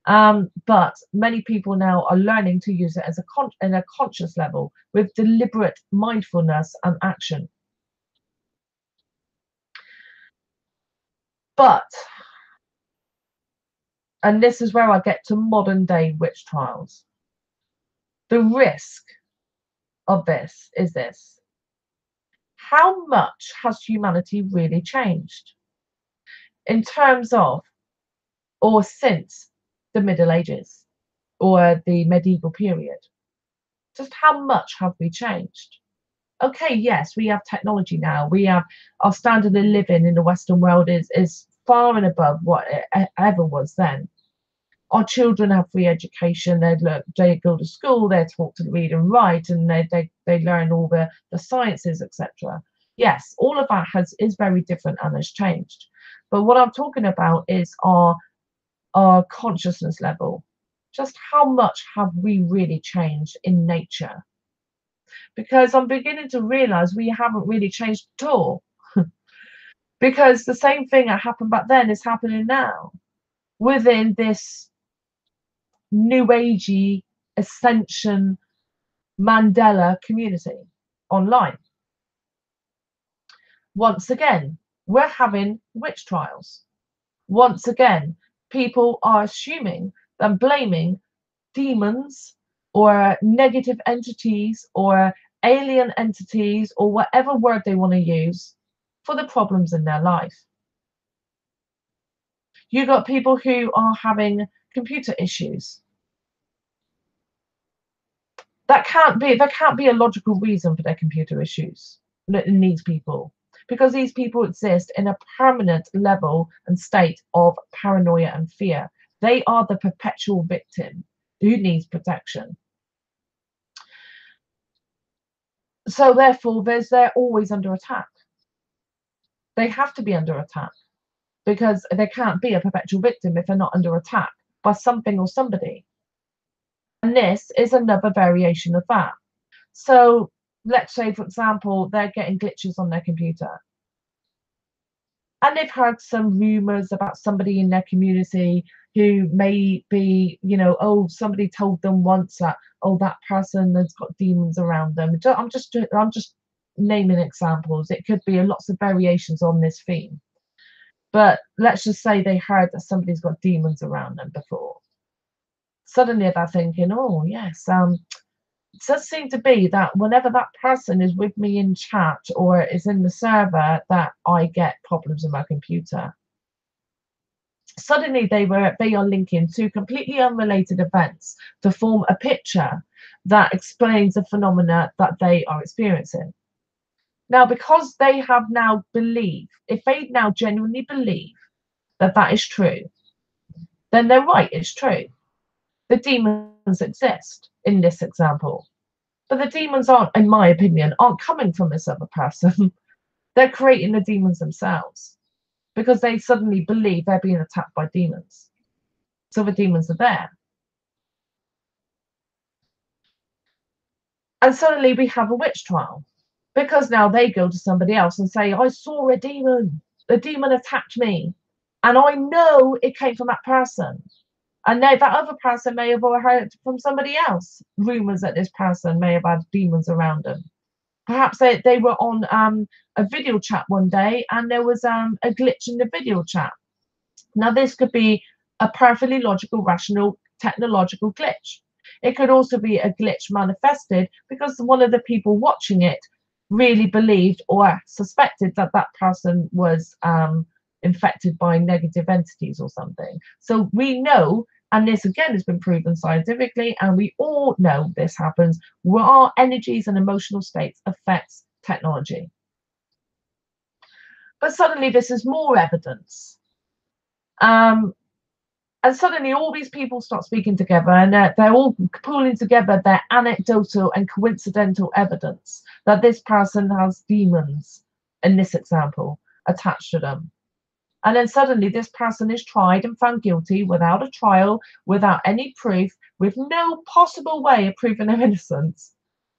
But many people now are learning to use it as in a conscious level with deliberate mindfulness and action. But, and this is where I get to modern day witch trials, the risk of this is this: how much has humanity really changed in terms of, or since the Middle Ages or the medieval period? Just how much have we changed? Okay, yes, we have technology now. We have our standard of living in the Western world is far and above what it ever was then. Our children have free education. They go to school. They're taught to read and write, and they learn all the sciences, etc. Yes, all of that is very different and has changed. But what I'm talking about is our consciousness level. Just how much have we really changed in nature? Because I'm beginning to realize we haven't really changed at all. Because the same thing that happened back then is happening now within this new agey ascension Mandela community online. Once again, we're having witch trials. Once again, people are assuming and blaming demons or negative entities or alien entities or whatever word they want to use for the problems in their life. You got people who are having computer issues. There can't be a logical reason for their computer issues in these people, because these people exist in a permanent level and state of paranoia and fear. They are the perpetual victim who needs protection. So therefore, they're always under attack. They have to be under attack because they can't be a perpetual victim if they're not under attack by something or somebody. And this is another variation of that. So let's say, for example, they're getting glitches on their computer. And they've heard some rumors about somebody in their community who may be, oh, somebody told them once that, oh, that person has got demons around them. I'm just naming examples. It could be lots of variations on this theme. But let's just say they heard that somebody's got demons around them before. Suddenly they're thinking, oh, yes, it does seem to be that whenever that person is with me in chat or is in the server, that I get problems in my computer. Suddenly they are linking two completely unrelated events to form a picture that explains the phenomena that they are experiencing. Now, because they have now believed, if they now genuinely believe that that is true, then they're right, it's true. The demons exist in this example. But the demons aren't, in my opinion, aren't coming from this other person. They're creating the demons themselves because they suddenly believe they're being attacked by demons. So the demons are there. And suddenly we have a witch trial because now they go to somebody else and say, I saw a demon. The demon attacked me. And I know it came from that person. And now that other person may have heard from somebody else rumors that this person may have had demons around them. Perhaps they were on a video chat one day and there was a glitch in the video chat. Now, this could be a perfectly logical, rational, technological glitch. It could also be a glitch manifested because one of the people watching it really believed or suspected that that person was infected by negative entities or something. So we know, and this again has been proven scientifically, and we all know this happens, where our energies and emotional states affects technology. But suddenly this is more evidence. And suddenly all these people start speaking together and they're all pulling together their anecdotal and coincidental evidence that this person has demons, in this example, attached to them. And then suddenly this person is tried and found guilty without a trial, without any proof, with no possible way of proving their innocence.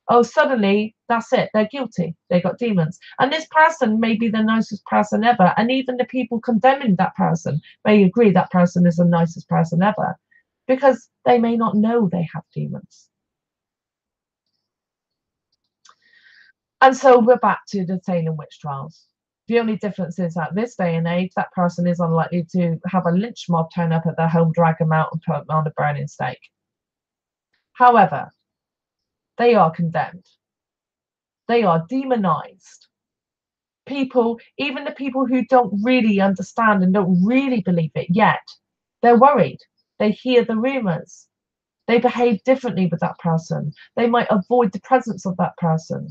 Oh, suddenly that's it. They're guilty. They got demons. And this person may be the nicest person ever. And even the people condemning that person may agree that person is the nicest person ever because they may not know they have demons. And so we're back to the Salem witch trials. The only difference is at this day and age, that person is unlikely to have a lynch mob turn up at their home, drag them out and put them on a burning stake. However, they are condemned. They are demonized. People, even the people who don't really understand and don't really believe it yet, they're worried. They hear the rumors. They behave differently with that person. They might avoid the presence of that person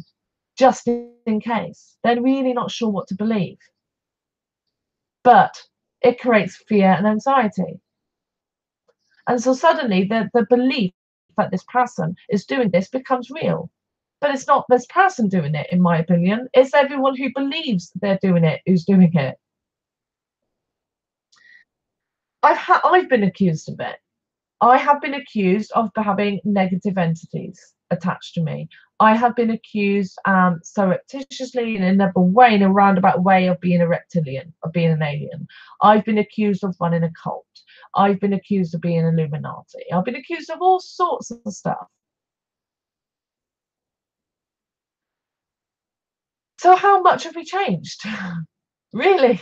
just in case. They're really not sure what to believe. But it creates fear and anxiety. And so suddenly the belief that this person is doing this becomes real. But it's not this person doing it, in my opinion. It's everyone who believes they're doing it who's doing it. I've been accused of it. I have been accused of having negative entities attached to me. I have been accused surreptitiously in another way, in a roundabout way, of being a reptilian, of being an alien. I've been accused of running a cult. I've been accused of being an Illuminati. I've been accused of all sorts of stuff. So how much have we changed? Really?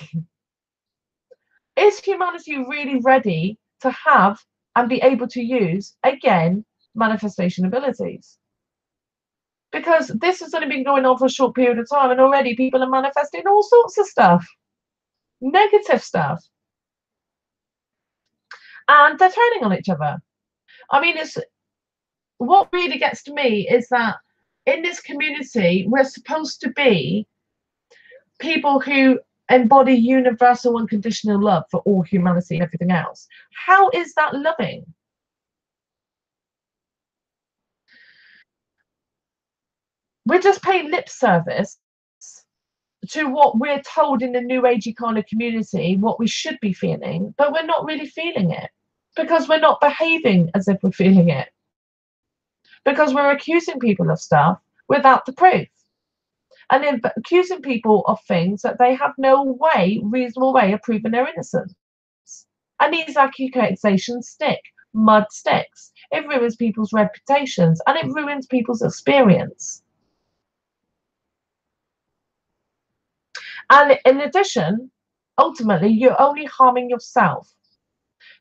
Is humanity really ready to have and be able to use, again, manifestation abilities? Because this has only been going on for a short period of time and already people are manifesting all sorts of stuff, negative stuff. And they're turning on each other. I mean, what really gets to me is that in this community, we're supposed to be people who embody universal unconditional love for all humanity and everything else. How is that loving? We're just paying lip service to what we're told in the new agey kind of community, what we should be feeling, but we're not really feeling it because we're not behaving as if we're feeling it, because we're accusing people of stuff without the proof, and then accusing people of things that they have no reasonable way of proving their innocence. And these accusations stick. Mud sticks. It ruins people's reputations and it ruins people's experience. And in addition, ultimately, you're only harming yourself.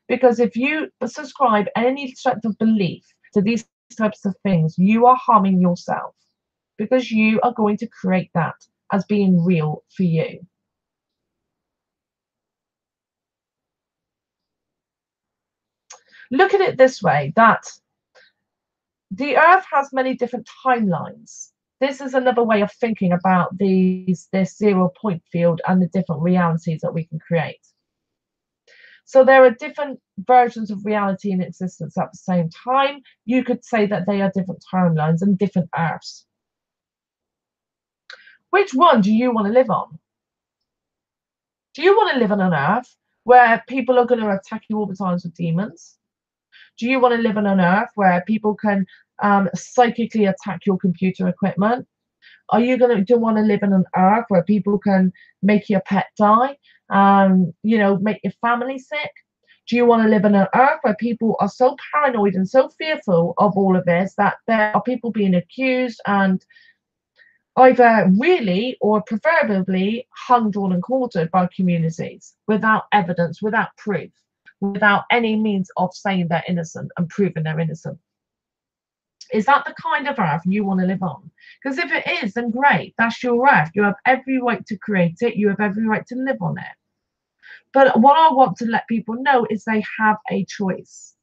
Because if you subscribe any strength of belief to these types of things, you are harming yourself. Because you are going to create that as being real for you. Look at it this way, that the Earth has many different timelines. This is another way of thinking about this 0 point field and the different realities that we can create. So there are different versions of reality in existence at the same time. You could say that they are different timelines and different Earths. Which one do you want to live on? Do you want to live on an Earth where people are going to attack you all the time with demons? Do you want to live on an Earth where people can psychically attack your computer equipment? Are you going to want to live on an Earth where people can make your pet die? Make your family sick? Do you want to live on an Earth where people are so paranoid and so fearful of all of this that there are people being accused and either really or proverbially hung, drawn, and quartered by communities without evidence, without proof, without any means of saying they're innocent and proving they're innocent? Is that the kind of Earth you want to live on? Because if it is, then great, that's your Earth. You have every right to create it. You have every right to live on it. But what I want to let people know is they have a choice.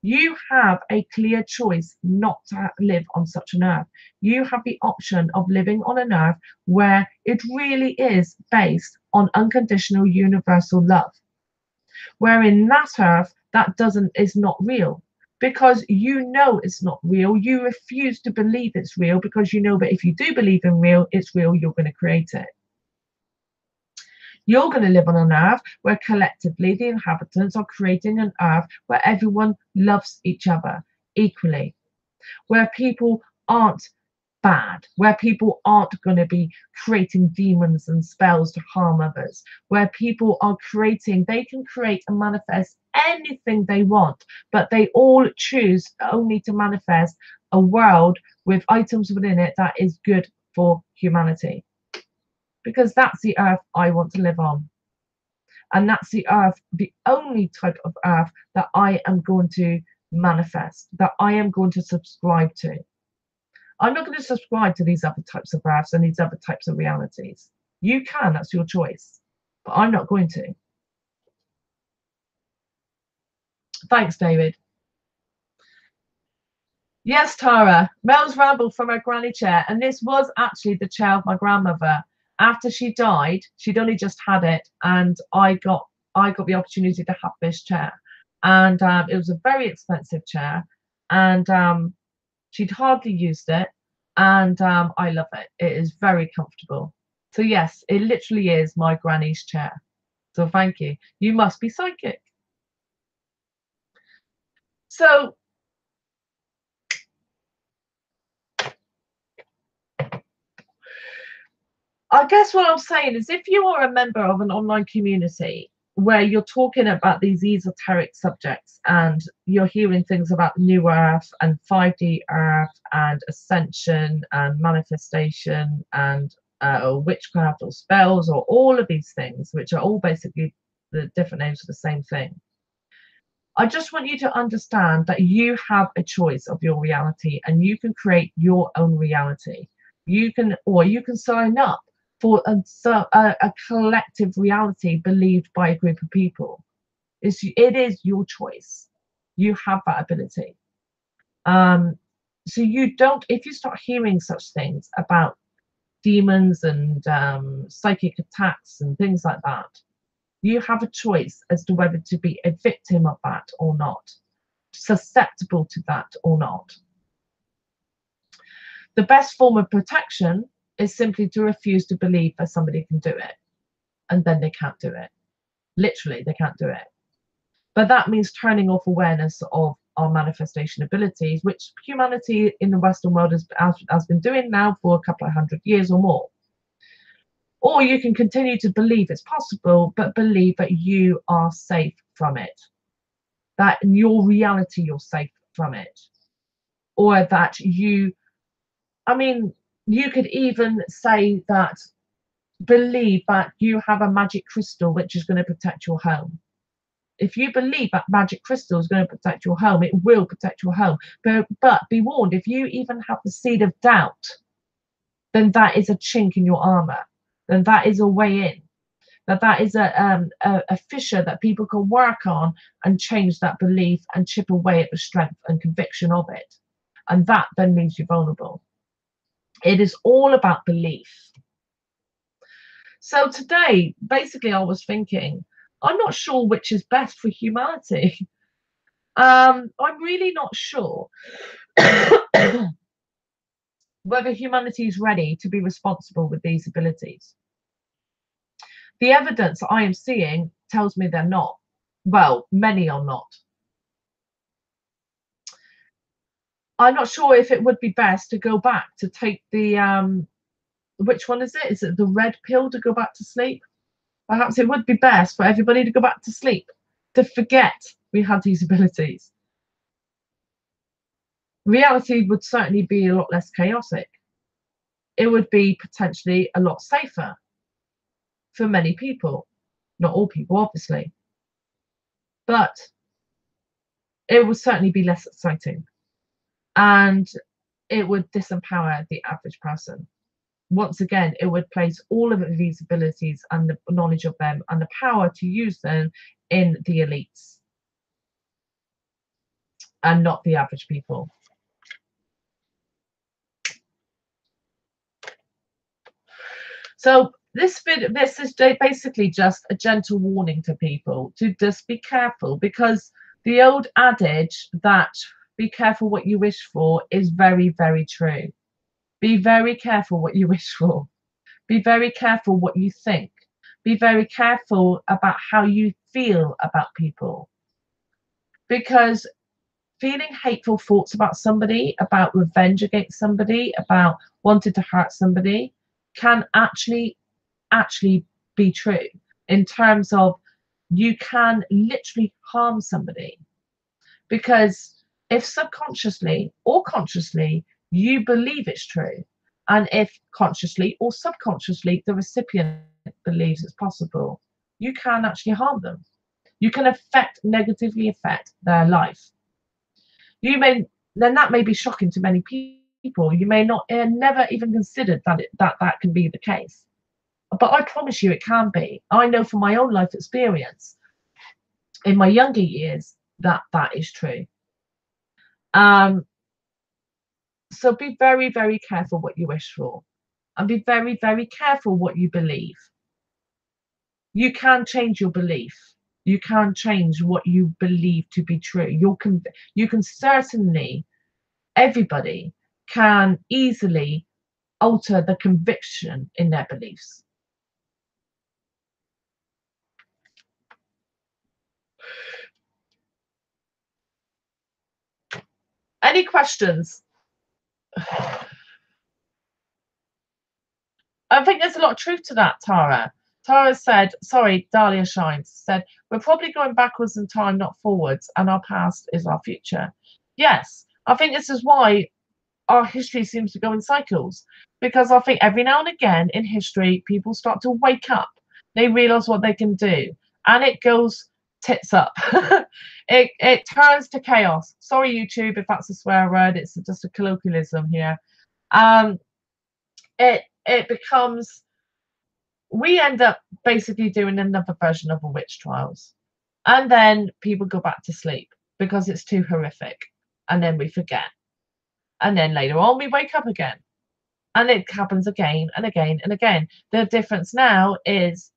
You have a clear choice not to live on such an Earth. You have the option of living on an Earth where it really is based on unconditional universal love. Where in that Earth, that is not real. Because you know it's not real. You refuse to believe it's real because you know that if you do believe in it's real, you're going to create it. You're going to live on an Earth where collectively the inhabitants are creating an Earth where everyone loves each other equally, where people aren't bad, where people aren't going to be creating demons and spells to harm others, where people are they can create and manifest anything they want, but they all choose only to manifest a world with items within it that is good for humanity. Because that's the Earth I want to live on. And that's the Earth, the only type of Earth that I am going to manifest, that I am going to subscribe to. I'm not going to subscribe to these other types of Earths and these other types of realities. You can, that's your choice. But I'm not going to. Thanks, David. Yes, Tara. Mel's rambled from her granny chair, and this was actually the chair of my grandmother. After she died, she'd only just had it, and I got the opportunity to have this chair, and it was a very expensive chair, and she'd hardly used it, and I love it. It is very comfortable. So yes, it literally is my granny's chair. So thank you. You must be psychic. So I guess what I'm saying is if you are a member of an online community where you're talking about these esoteric subjects and you're hearing things about New Earth and 5D Earth and ascension and manifestation and witchcraft or spells or all of these things, which are all basically the different names for the same thing, I just want you to understand that you have a choice of your reality and you can create your own reality. You can sign up for a collective reality believed by a group of people. It is your choice. You have that ability. So you don't, if you start hearing such things about demons and psychic attacks and things like that. You have a choice as to whether to be a victim of that or not, susceptible to that or not. The best form of protection is simply to refuse to believe that somebody can do it, and then they can't do it. Literally, they can't do it. But that means turning off awareness of our manifestation abilities, which humanity in the Western world has been doing now for a couple of 100 years or more. Or you can continue to believe it's possible, but believe that you are safe from it, that in your reality you're safe from it, or that you could even say that, believe that you have a magic crystal which is going to protect your home. If you believe that magic crystal is going to protect your home, it will protect your home. But be warned, if you even have the seed of doubt, then that is a chink in your armor. Then that is a way in. That is a fissure that people can work on and change that belief and chip away at the strength and conviction of it. And that then means you're vulnerable. It is all about belief. So today, basically, I was thinking, I'm not sure which is best for humanity. I'm really not sure whether humanity is ready to be responsible with these abilities. The evidence I am seeing tells me they're not. Well, many are not. I'm not sure if it would be best to go back to take the which one is it? Is it the red pill to go back to sleep? Perhaps it would be best for everybody to go back to sleep, to forget we had these abilities. Reality would certainly be a lot less chaotic. It would be potentially a lot safer for many people. Not all people, obviously. But it would certainly be less exciting. And it would disempower the average person. Once again, it would place all of these abilities and the knowledge of them and the power to use them in the elites and not the average people. So this is basically just a gentle warning to people to just be careful, because the old adage that be careful what you wish for is very, very true. Be very careful what you wish for. Be very careful what you think. Be very careful about how you feel about people. Because feeling hateful thoughts about somebody, about revenge against somebody, about wanting to hurt somebody, can actually be true, in terms of you can literally harm somebody. Because if subconsciously or consciously you believe it's true, and if consciously or subconsciously the recipient believes it's possible, you can actually harm them. You can negatively affect their life. Then that may be shocking to many people. You may not never even considered that can be the case. But I promise you it can be. I know from my own life experience in my younger years that is true. So be very, very careful what you wish for, and be very, very careful what you believe. You can change your belief. You can change what you believe to be true. You can certainly, everybody can easily alter the conviction in their beliefs. Any questions? I think there's a lot of truth to that, Tara. Tara said, sorry, Dahlia Shines said, we're probably going backwards in time, not forwards, and our past is our future. Yes, I think this is why our history seems to go in cycles, because I think every now and again in history, people start to wake up. They realize what they can do, and it goes tits up. it turns to chaos. Sorry, YouTube, if that's a swear word. It's just a colloquialism here. It becomes, we end up basically doing another version of a witch trials, and then people go back to sleep because it's too horrific, and then we forget, and then later on we wake up again, And it happens again and again and again. The difference now is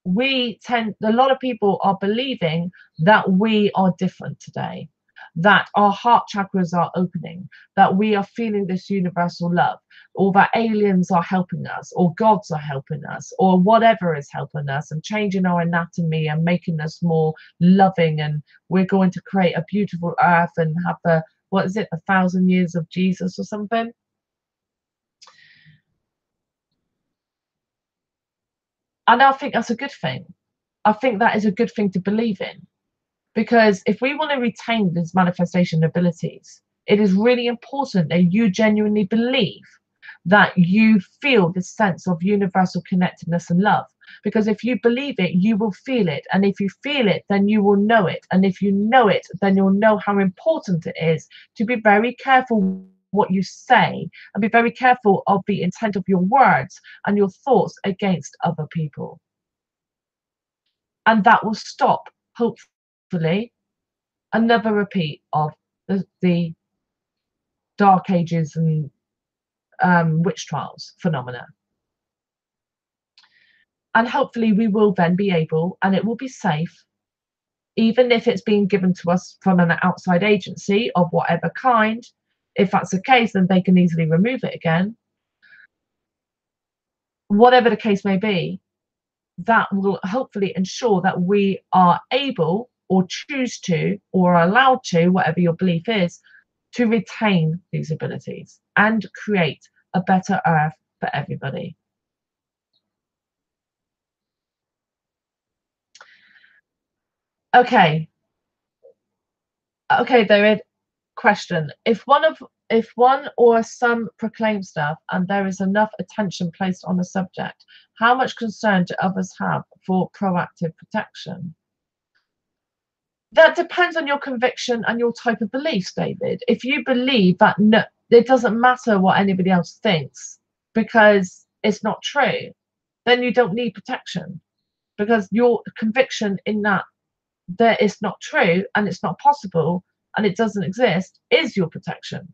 a lot of people are believing that we are different today, that our heart chakras are opening, that we are feeling this universal love, or that aliens are helping us, or gods are helping us, or whatever is helping us and changing our anatomy and making us more loving, and we're going to create a beautiful earth and have the, what is it, the 1,000 years of Jesus or something. And I think that's a good thing. I think that is a good thing to believe in. Because if we want to retain these manifestation abilities, it is really important that you genuinely believe, that you feel this sense of universal connectedness and love. Because if you believe it, you will feel it. And if you feel it, then you will know it. And if you know it, then you'll know how important it is to be very careful what you say, and be very careful of the intent of your words and your thoughts against other people. And that will stop, hopefully, another repeat of the Dark Ages and witch trials phenomena. And hopefully we will then be able, and it will be safe, even if it's being given to us from an outside agency of whatever kind. If that's the case, then they can easily remove it again. Whatever the case may be, that will hopefully ensure that we are able, or choose to, or are allowed to, whatever your belief is, to retain these abilities and create a better earth for everybody. Okay, David. Question: if one or some proclaim stuff and there is enough attention placed on the subject, how much concern do others have for proactive protection? That depends on your conviction and your type of beliefs, David. If you believe that no, it doesn't matter what anybody else thinks because it's not true, then you don't need protection, because your conviction in that it's not true and it's not possible and it doesn't exist is your protection.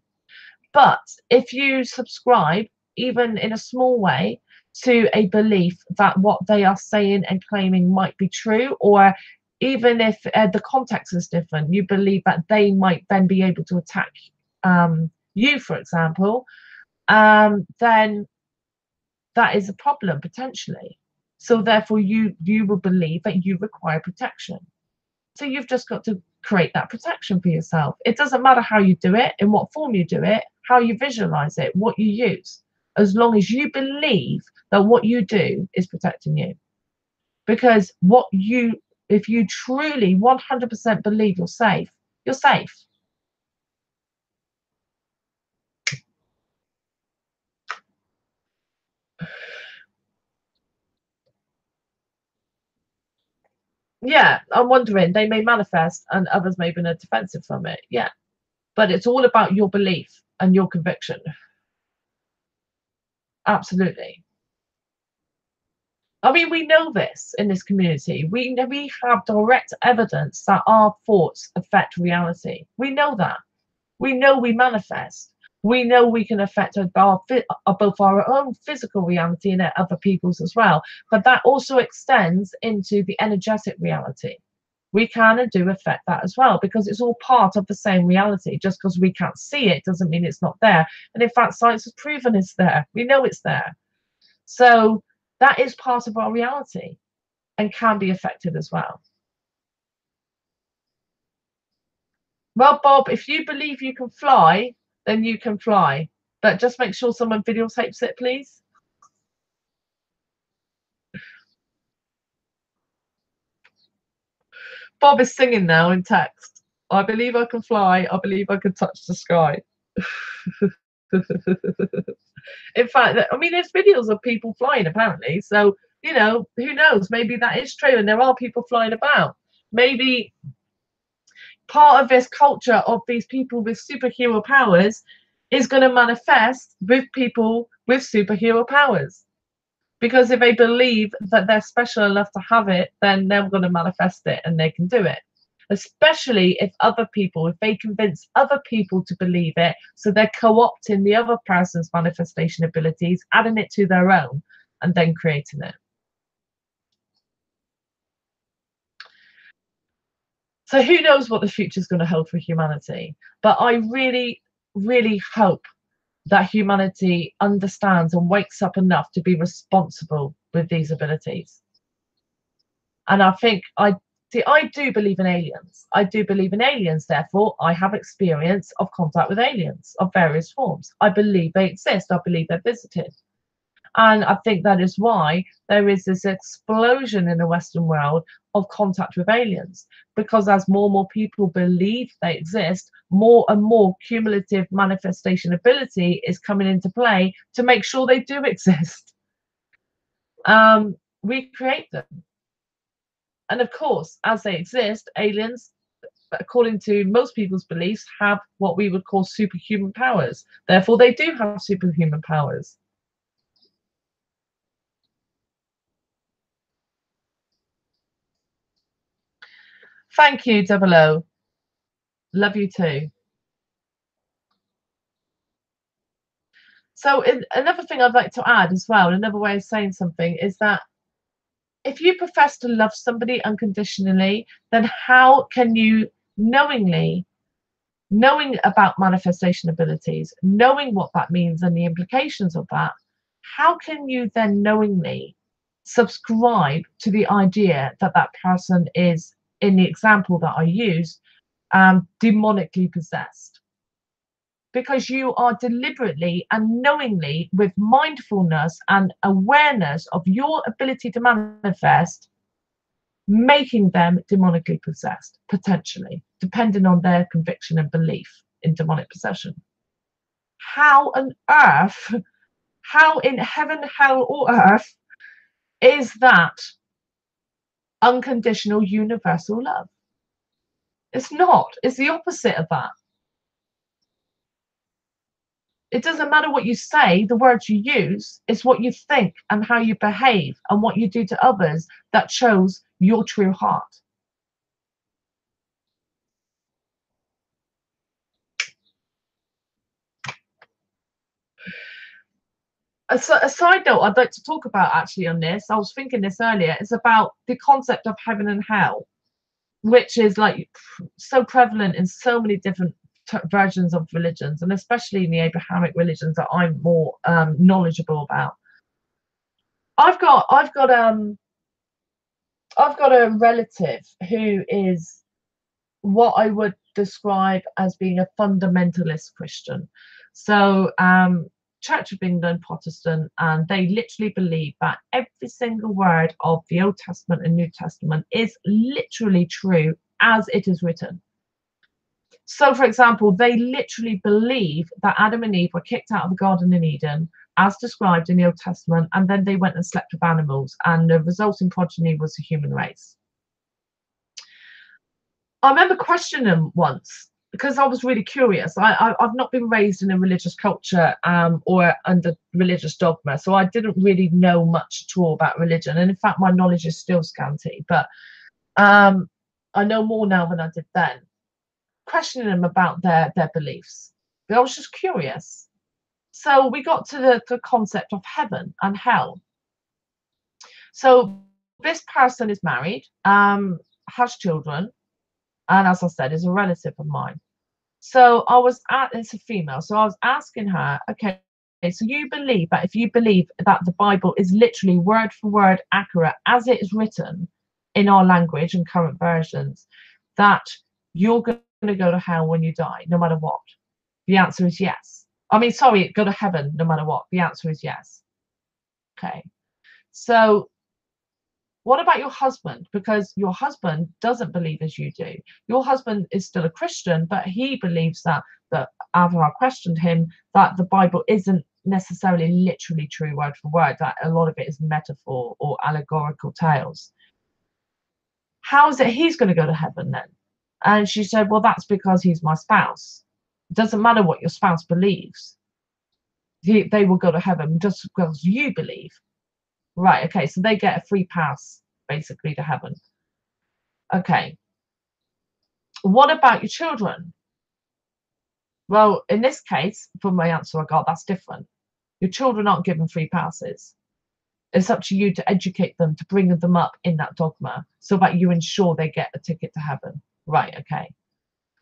But if you subscribe, even in a small way, to a belief that what they are saying and claiming might be true, or even if the context is different, you believe that they might then be able to attack you, for example, then that is a problem potentially. So therefore, you will believe that you require protection. So you've just got to create that protection for yourself. It doesn't matter how you do it, in what form you do it, how you visualize it, what you use, as long as you believe that what you do is protecting you. Because if you truly 100% believe you're safe, you're safe. Yeah, I'm wondering, they may manifest and others may be defensive from it. Yeah, but it's all about your belief and your conviction. Absolutely. I mean, we know this in this community. We have direct evidence that our thoughts affect reality. We know that. We know we manifest. We know we can affect both our own physical reality and other people's as well. But that also extends into the energetic reality. We can and do affect that as well, because it's all part of the same reality. Just because we can't see it doesn't mean it's not there. And in fact, science has proven it's there. We know it's there. So that is part of our reality and can be affected as well. Well, Bob, if you believe you can fly, then you can fly. But just make sure someone videotapes it, please. Bob is singing now in text. I believe I can fly. I believe I can touch the sky. In fact, I mean, there's videos of people flying apparently. So, who knows? Maybe that is true and there are people flying about. Maybe part of this culture of these people with superhero powers is going to manifest with people with superhero powers. Because if they believe that they're special enough to have it, then they're going to manifest it and they can do it. especially if other people, if they convince other people to believe it, so they're co-opting the other person's manifestation abilities, adding it to their own, and then creating it. So who knows what the future is going to hold for humanity? But I really, really hope that humanity understands and wakes up enough to be responsible with these abilities. And I think I do believe in aliens. I do believe in aliens, therefore I have experience of contact with aliens of various forms. I believe they exist. I believe they're visited. And I think that is why there is this explosion in the Western world of contact with aliens. Because as more and more people believe they exist, more and more cumulative manifestation ability is coming into play to make sure they do exist. We create them. And of course, as they exist, aliens, according to most people's beliefs, have what we would call superhuman powers. Therefore, they do have superhuman powers. Thank you, Double O. Love you too. So another thing I'd like to add as well, another way of saying something, is that if you profess to love somebody unconditionally, then how can you knowing about manifestation abilities, knowing what that means and the implications of that, how can you then knowingly subscribe to the idea that that person is, in the example that I used, demonically possessed? Because you are deliberately and knowingly, with mindfulness and awareness of your ability to manifest, making them demonically possessed, potentially, depending on their conviction and belief in demonic possession. How on earth, how in heaven, hell, or earth is that unconditional universal love? It's not. It's the opposite of that. It doesn't matter what you say, the words you use, it's what you think and how you behave and what you do to others that shows your true heart. A side note I'd like to talk about actually on this, I was thinking this earlier, is about the concept of heaven and hell, which is like so prevalent in so many different versions of religions, and especially in the Abrahamic religions that I'm more knowledgeable about. I've got a relative who is what I would describe as being a fundamentalist Christian. So Church of England, Protestant, and they literally believe that every single word of the Old Testament and New Testament is literally true as it is written. So, for example, they literally believe that Adam and Eve were kicked out of the Garden in Eden, as described in the Old Testament, and then they went and slept with animals, and the resulting progeny was the human race. I remember questioning them once because I was really curious. I've not been raised in a religious culture or under religious dogma, so I didn't really know much at all about religion. And in fact, my knowledge is still scanty, but I know more now than I did then. Questioning them about their beliefs. But I was just curious. So we got to the concept of heaven and hell. So this person is married, has children, and as I said, is a relative of mine. So it's a female. So I was asking her, okay, so you believe that if you believe that the Bible is literally word for word accurate as it is written in our language and current versions, that you're going to go to hell when you die, no matter what? The answer is yes. I mean, sorry, go to heaven no matter what. The answer is yes. Okay. So what about your husband? Because your husband doesn't believe as you do. Your husband is still a Christian, but he believes that after I questioned him, that the Bible isn't necessarily literally true word for word, that a lot of it is metaphor or allegorical tales. How is it he's going to go to heaven then? And she said, well, that's because he's my spouse. It doesn't matter what your spouse believes. They will go to heaven just because you believe. Right, okay, so they get a free pass, basically, to heaven. Okay. What about your children? Well, in this case, from my answer I got, that's different. Your children aren't given free passes. It's up to you to educate them, to bring them up in that dogma so that you ensure they get a ticket to heaven. Right, okay.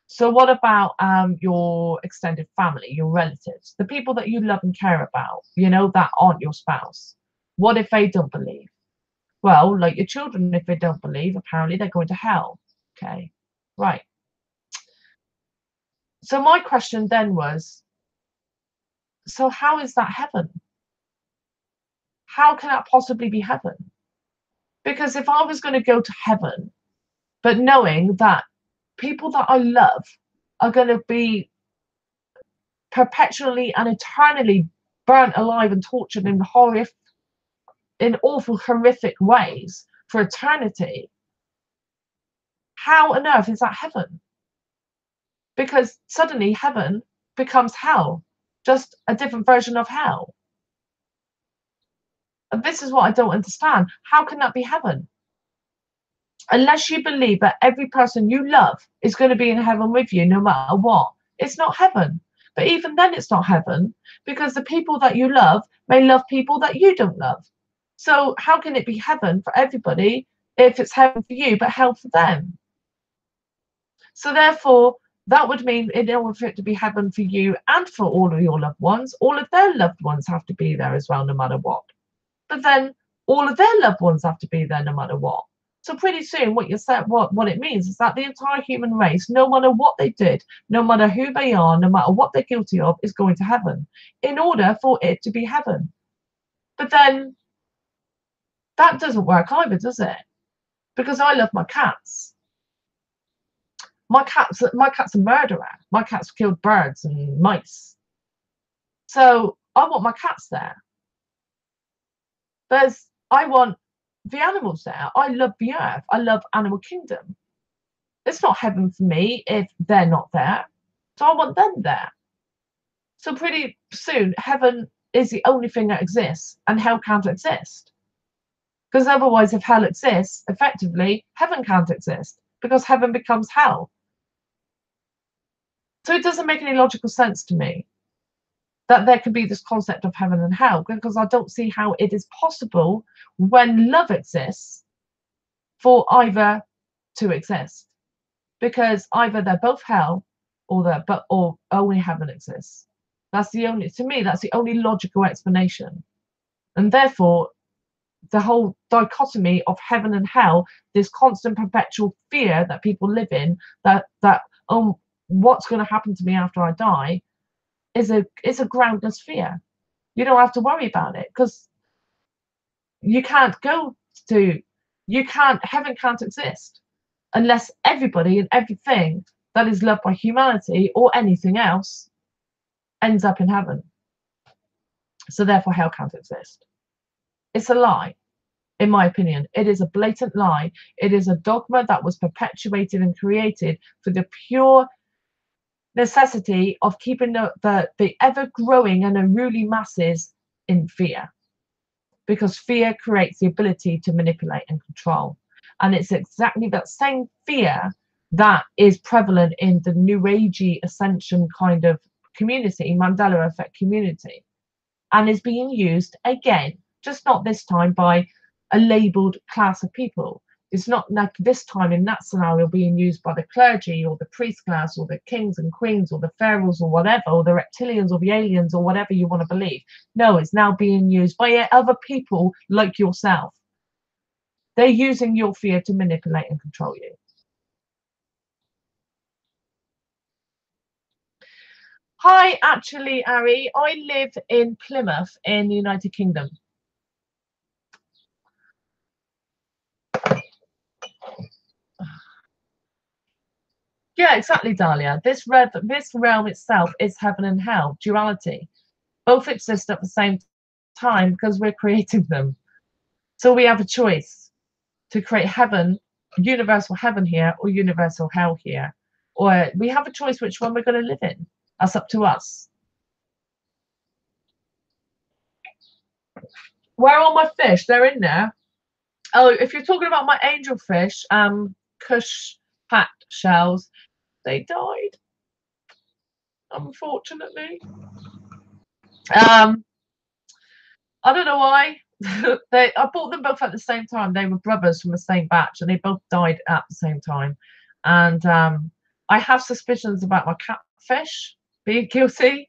So what about your extended family, your relatives, the people that you love and care about, you know, that aren't your spouse? What if they don't believe? Well, like your children, if they don't believe, apparently they're going to hell. Okay, right. So my question then was, so how is that heaven? How can that possibly be heaven? Because if I was going to go to heaven, but knowing that people that I love are going to be perpetually and eternally burnt alive and tortured in awful, horrific ways for eternity, how on earth is that heaven? Because suddenly heaven becomes hell, just a different version of hell. And this is what I don't understand. How can that be heaven? Unless you believe that every person you love is going to be in heaven with you no matter what, it's not heaven. But even then, it's not heaven because the people that you love may love people that you don't love. So, how can it be heaven for everybody if it's heaven for you but hell for them? So, therefore, that would mean in order for it to be heaven for you and for all of your loved ones, all of their loved ones have to be there as well, no matter what. But then all of their loved ones have to be there no matter what. So pretty soon what it means is that the entire human race, no matter what they did, no matter who they are, no matter what they're guilty of, is going to heaven in order for it to be heaven. But then that doesn't work either, does it? Because I love my cats. My cat's a murderer. My cat's killed birds and mice. So I want my cats there. I want the animals there. I love the earth. I love animal kingdom. It's not heaven for me if they're not there. So I want them there. So pretty soon, heaven is the only thing that exists and hell can't exist. Because otherwise, if hell exists, effectively, heaven can't exist because heaven becomes hell. So it doesn't make any logical sense to me that there could be this concept of heaven and hell because I don't see how it is possible when love exists for either to exist, because either they're both hell or only heaven exists. That's the only logical explanation. And therefore the whole dichotomy of heaven and hell, this constant perpetual fear that people live in, that what's going to happen to me after I die, is a groundless fear. You don't have to worry about it because heaven can't exist unless everybody and everything that is loved by humanity or anything else ends up in heaven. So therefore hell can't exist. It's a lie, in my opinion. It is a blatant lie. It is a dogma that was perpetuated and created for the pure necessity of keeping the ever-growing and unruly masses in fear. Because fear creates the ability to manipulate and control. And it's exactly that same fear that is prevalent in the New Agey ascension kind of community, Mandela Effect community, and is being used again, just not this time by a labelled class of people. It's not like this time in that scenario being used by the clergy or the priest class or the kings and queens or the pharaohs or whatever, or the reptilians or the aliens or whatever you want to believe. No, it's now being used by other people like yourself. They're using your fear to manipulate and control you. Hi, actually, Ari, I live in Plymouth in the United Kingdom. Yeah, exactly, Dahlia. This realm itself is heaven and hell, duality. Both exist at the same time because we're creating them. So we have a choice to create heaven, universal heaven here, or universal hell here. Or we have a choice which one we're going to live in. That's up to us. Where are all my fish? They're in there. Oh, if you're talking about my angelfish, Kush pat shells, They died, unfortunately. I don't know why. I bought them both at the same time. They were brothers from the same batch, and they both died at the same time. And I have suspicions about my catfish being guilty.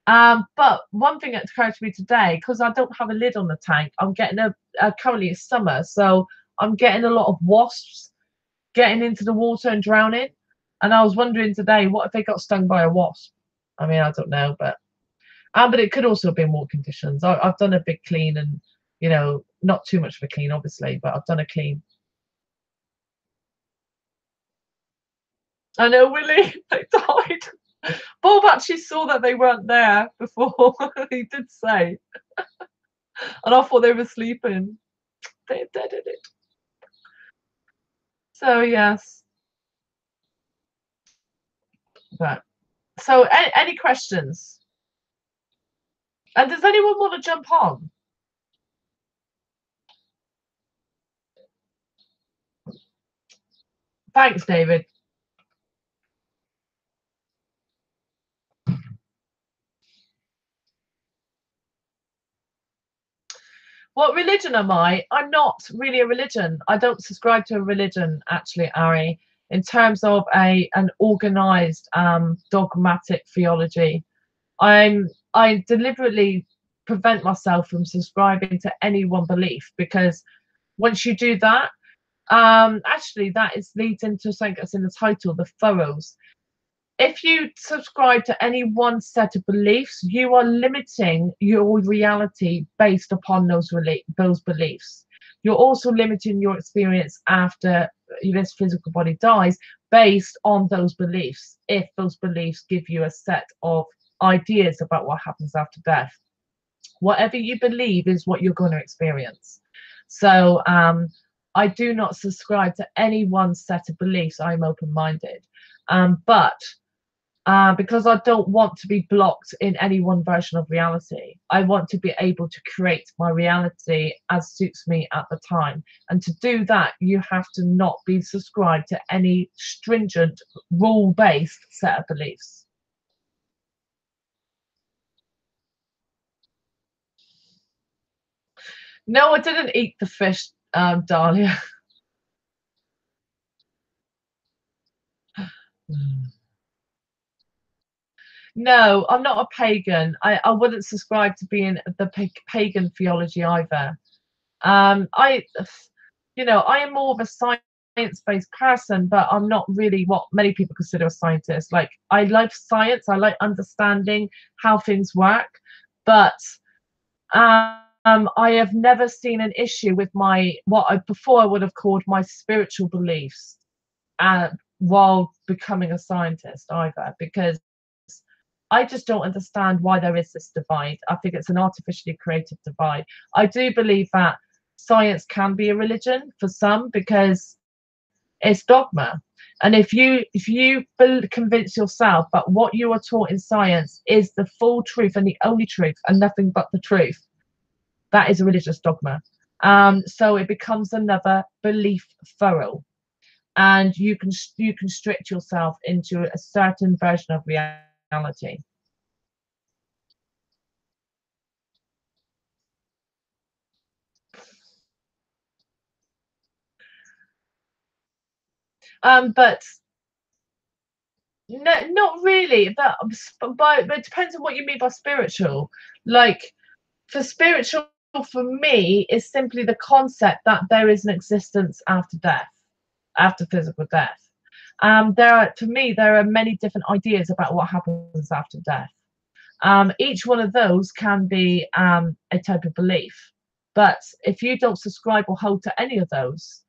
But one thing that occurred to me today, because I don't have a lid on the tank, I'm getting currently it's summer, so I'm getting a lot of wasps getting into the water and drowning. And I was wondering today, what if they got stung by a wasp? I mean, I don't know, but it could also have been water conditions. I've done a big clean, and not too much of a clean, obviously, but I've done a clean. I know, Willie, they died. Bob actually saw that they weren't there before. He did say, and I thought they were sleeping. They're dead in it. So yes, but so any questions? And does anyone want to jump on? Thanks, David. What religion am I? I'm not really a religion. I don't subscribe to a religion, actually, Ari, in terms of an organized dogmatic theology. I deliberately prevent myself from subscribing to any one belief, because once you do that, actually that leads into something that's in the title, the Furrows. If you subscribe to any one set of beliefs, you are limiting your reality based upon those beliefs. You're also limiting your experience after this physical body dies based on those beliefs, if those beliefs give you a set of ideas about what happens after death. Whatever you believe is what you're going to experience. So I do not subscribe to any one set of beliefs. I'm open-minded, but because I don't want to be blocked in any one version of reality. I want to be able to create my reality as suits me at the time. And to do that, you have to not be subscribed to any stringent, rule-based set of beliefs. No, I didn't eat the fish, Dahlia. No, I'm not a pagan. I wouldn't subscribe to being the pagan theology either. I am more of a science-based person, but I'm not really what many people consider a scientist. Like, I like science, I like understanding how things work, but I have never seen an issue with what I before I would have called my spiritual beliefs, while becoming a scientist either, because I just don't understand why there is this divide. I think it's an artificially created divide. I do believe that science can be a religion for some, because it's dogma. And if you convince yourself that what you are taught in science is the full truth and the only truth and nothing but the truth, that is a religious dogma. So it becomes another belief furrow, and you constrict yourself into a certain version of reality. But no, not really. But it depends on what you mean by spiritual. Like, for spiritual, for me, is simply the concept that there is an existence after death, after physical death. For me, there are many different ideas about what happens after death. Each one of those can be a type of belief. But if you don't subscribe or hold to any of those,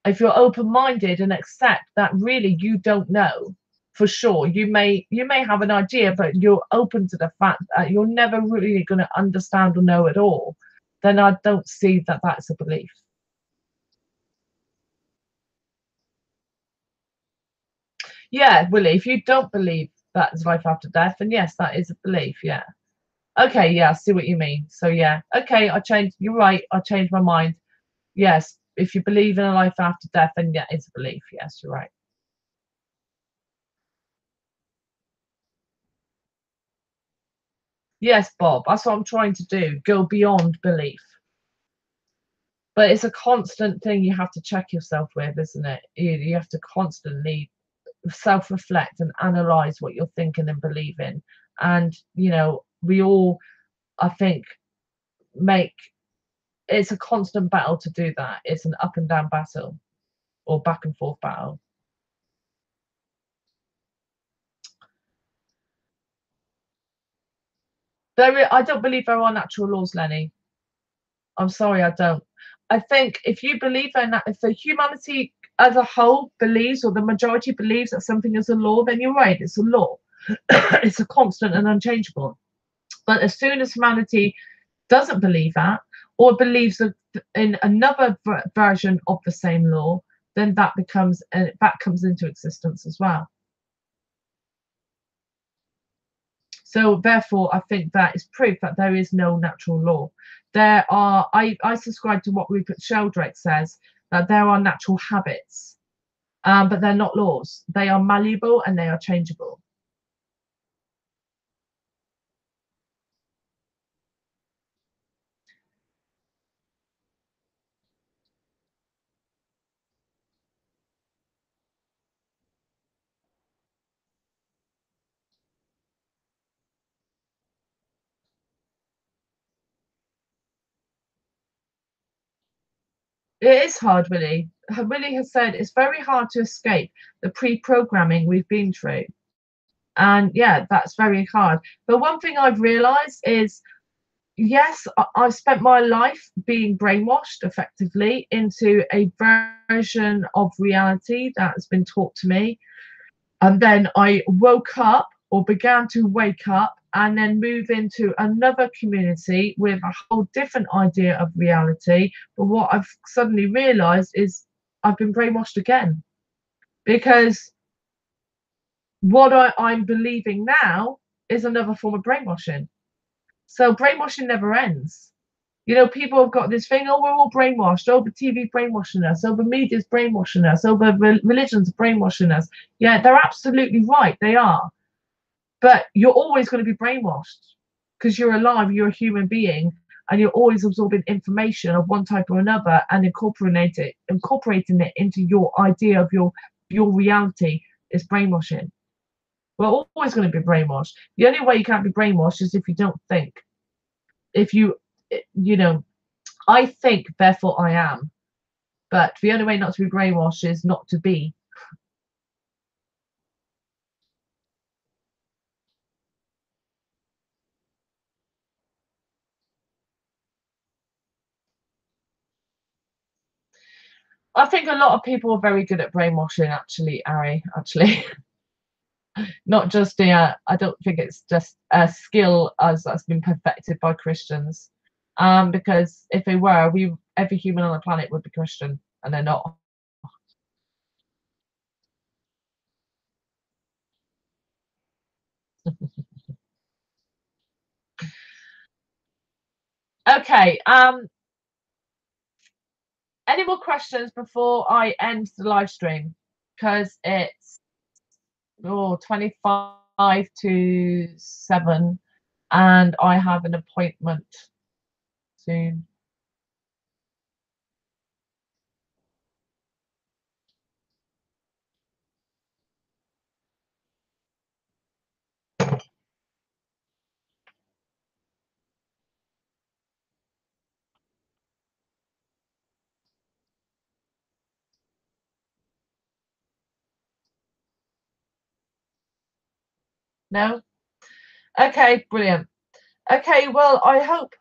if you're open-minded and accept that really you don't know for sure, you may have an idea, but you're open to the fact that you're never really going to understand or know it all, then I don't see that that's a belief. Yeah, Willie, if you don't believe that there's life after death, then yes, that is a belief. Yeah. Okay, yeah, I see what you mean. So yeah, okay, you're right, I changed my mind. Yes, if you believe in a life after death, then yeah, it's a belief. Yes, you're right. Yes, Bob, that's what I'm trying to do. Go beyond belief. But it's a constant thing you have to check yourself with, isn't it? You have to constantly self-reflect and analyze what you're thinking and believing. And, we all, I think, make it's a constant battle to do that. It's an up and down battle or back and forth battle. I don't believe there are natural laws, Lenny. I'm sorry, I don't. I think if you believe in that, if the humanity as a whole believes, or the majority believes that something is a law, then you're right, it's a law. It's a constant and unchangeable. But as soon as humanity doesn't believe that, or believes in another version of the same law, then that comes into existence as well. So therefore, I think that is proof that there is no natural law. I subscribe to what Rupert Sheldrake says, that there are natural habits, but they're not laws. They are malleable and they are changeable. It is hard, Willie. Willie has said it's very hard to escape the pre-programming we've been through. And yeah, that's very hard. But one thing I've realized is, yes, I've spent my life being brainwashed effectively into a version of reality that has been taught to me. And then I woke up, or began to wake up, and then move into another community with a whole different idea of reality. But what I've suddenly realized is I've been brainwashed again, because what I'm believing now is another form of brainwashing. So brainwashing never ends. People have got this thing, oh, we're all brainwashed. Oh, the TV's brainwashing us. Oh, the media's brainwashing us. Oh, the religion's brainwashing us. Yeah, they're absolutely right. They are. But you're always going to be brainwashed, because you're alive, you're a human being, and you're always absorbing information of one type or another and incorporating it into your idea of your reality is brainwashing. We're always going to be brainwashed. The only way you can't be brainwashed is if you don't think. If you know, I think, therefore I am. But the only way not to be brainwashed is not to be. I think a lot of people are very good at brainwashing, actually, Ari, actually. Not just I don't think it's just a skill as that's been perfected by Christians. Because if they were, every human on the planet would be Christian, and they're not. Okay. Any more questions before I end the live stream? Because it's 25 to 7, and I have an appointment soon. No? Okay, brilliant. Okay, well, I hope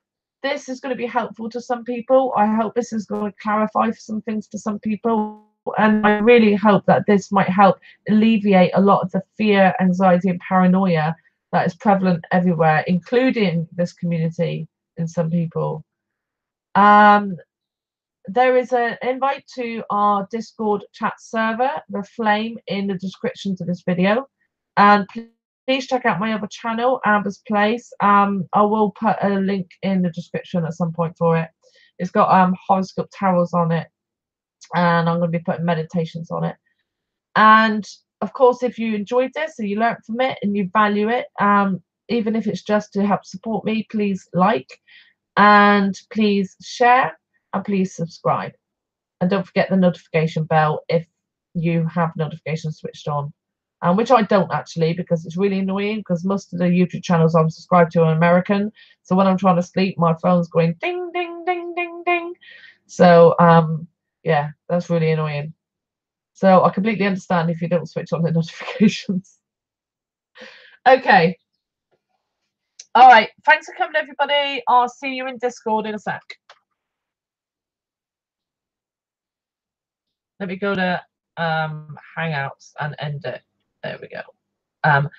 this is going to be helpful to some people. I hope this is going to clarify some things to some people. And I really hope that this might help alleviate a lot of the fear, anxiety, and paranoia that is prevalent everywhere, including this community in some people. There is an invite to our Discord chat server, the Flame, in the description to this video. And please check out my other channel, Amber's Place. I will put a link in the description at some point for it. It's got horoscope tarots on it, and I'm going to be putting meditations on it. And of course, if you enjoyed this and you learned from it and you value it, even if it's just to help support me, please like and please share and please subscribe. And don't forget the notification bell if you have notifications switched on. Which I don't actually, because it's really annoying, because most of the YouTube channels I'm subscribed to are American. So when I'm trying to sleep, my phone's going ding, ding, ding, ding, ding. So yeah, that's really annoying. So I completely understand if you don't switch on the notifications. Okay. All right. Thanks for coming, everybody. I'll see you in Discord in a sec. Let me go to Hangouts and end it. There we go. Bye.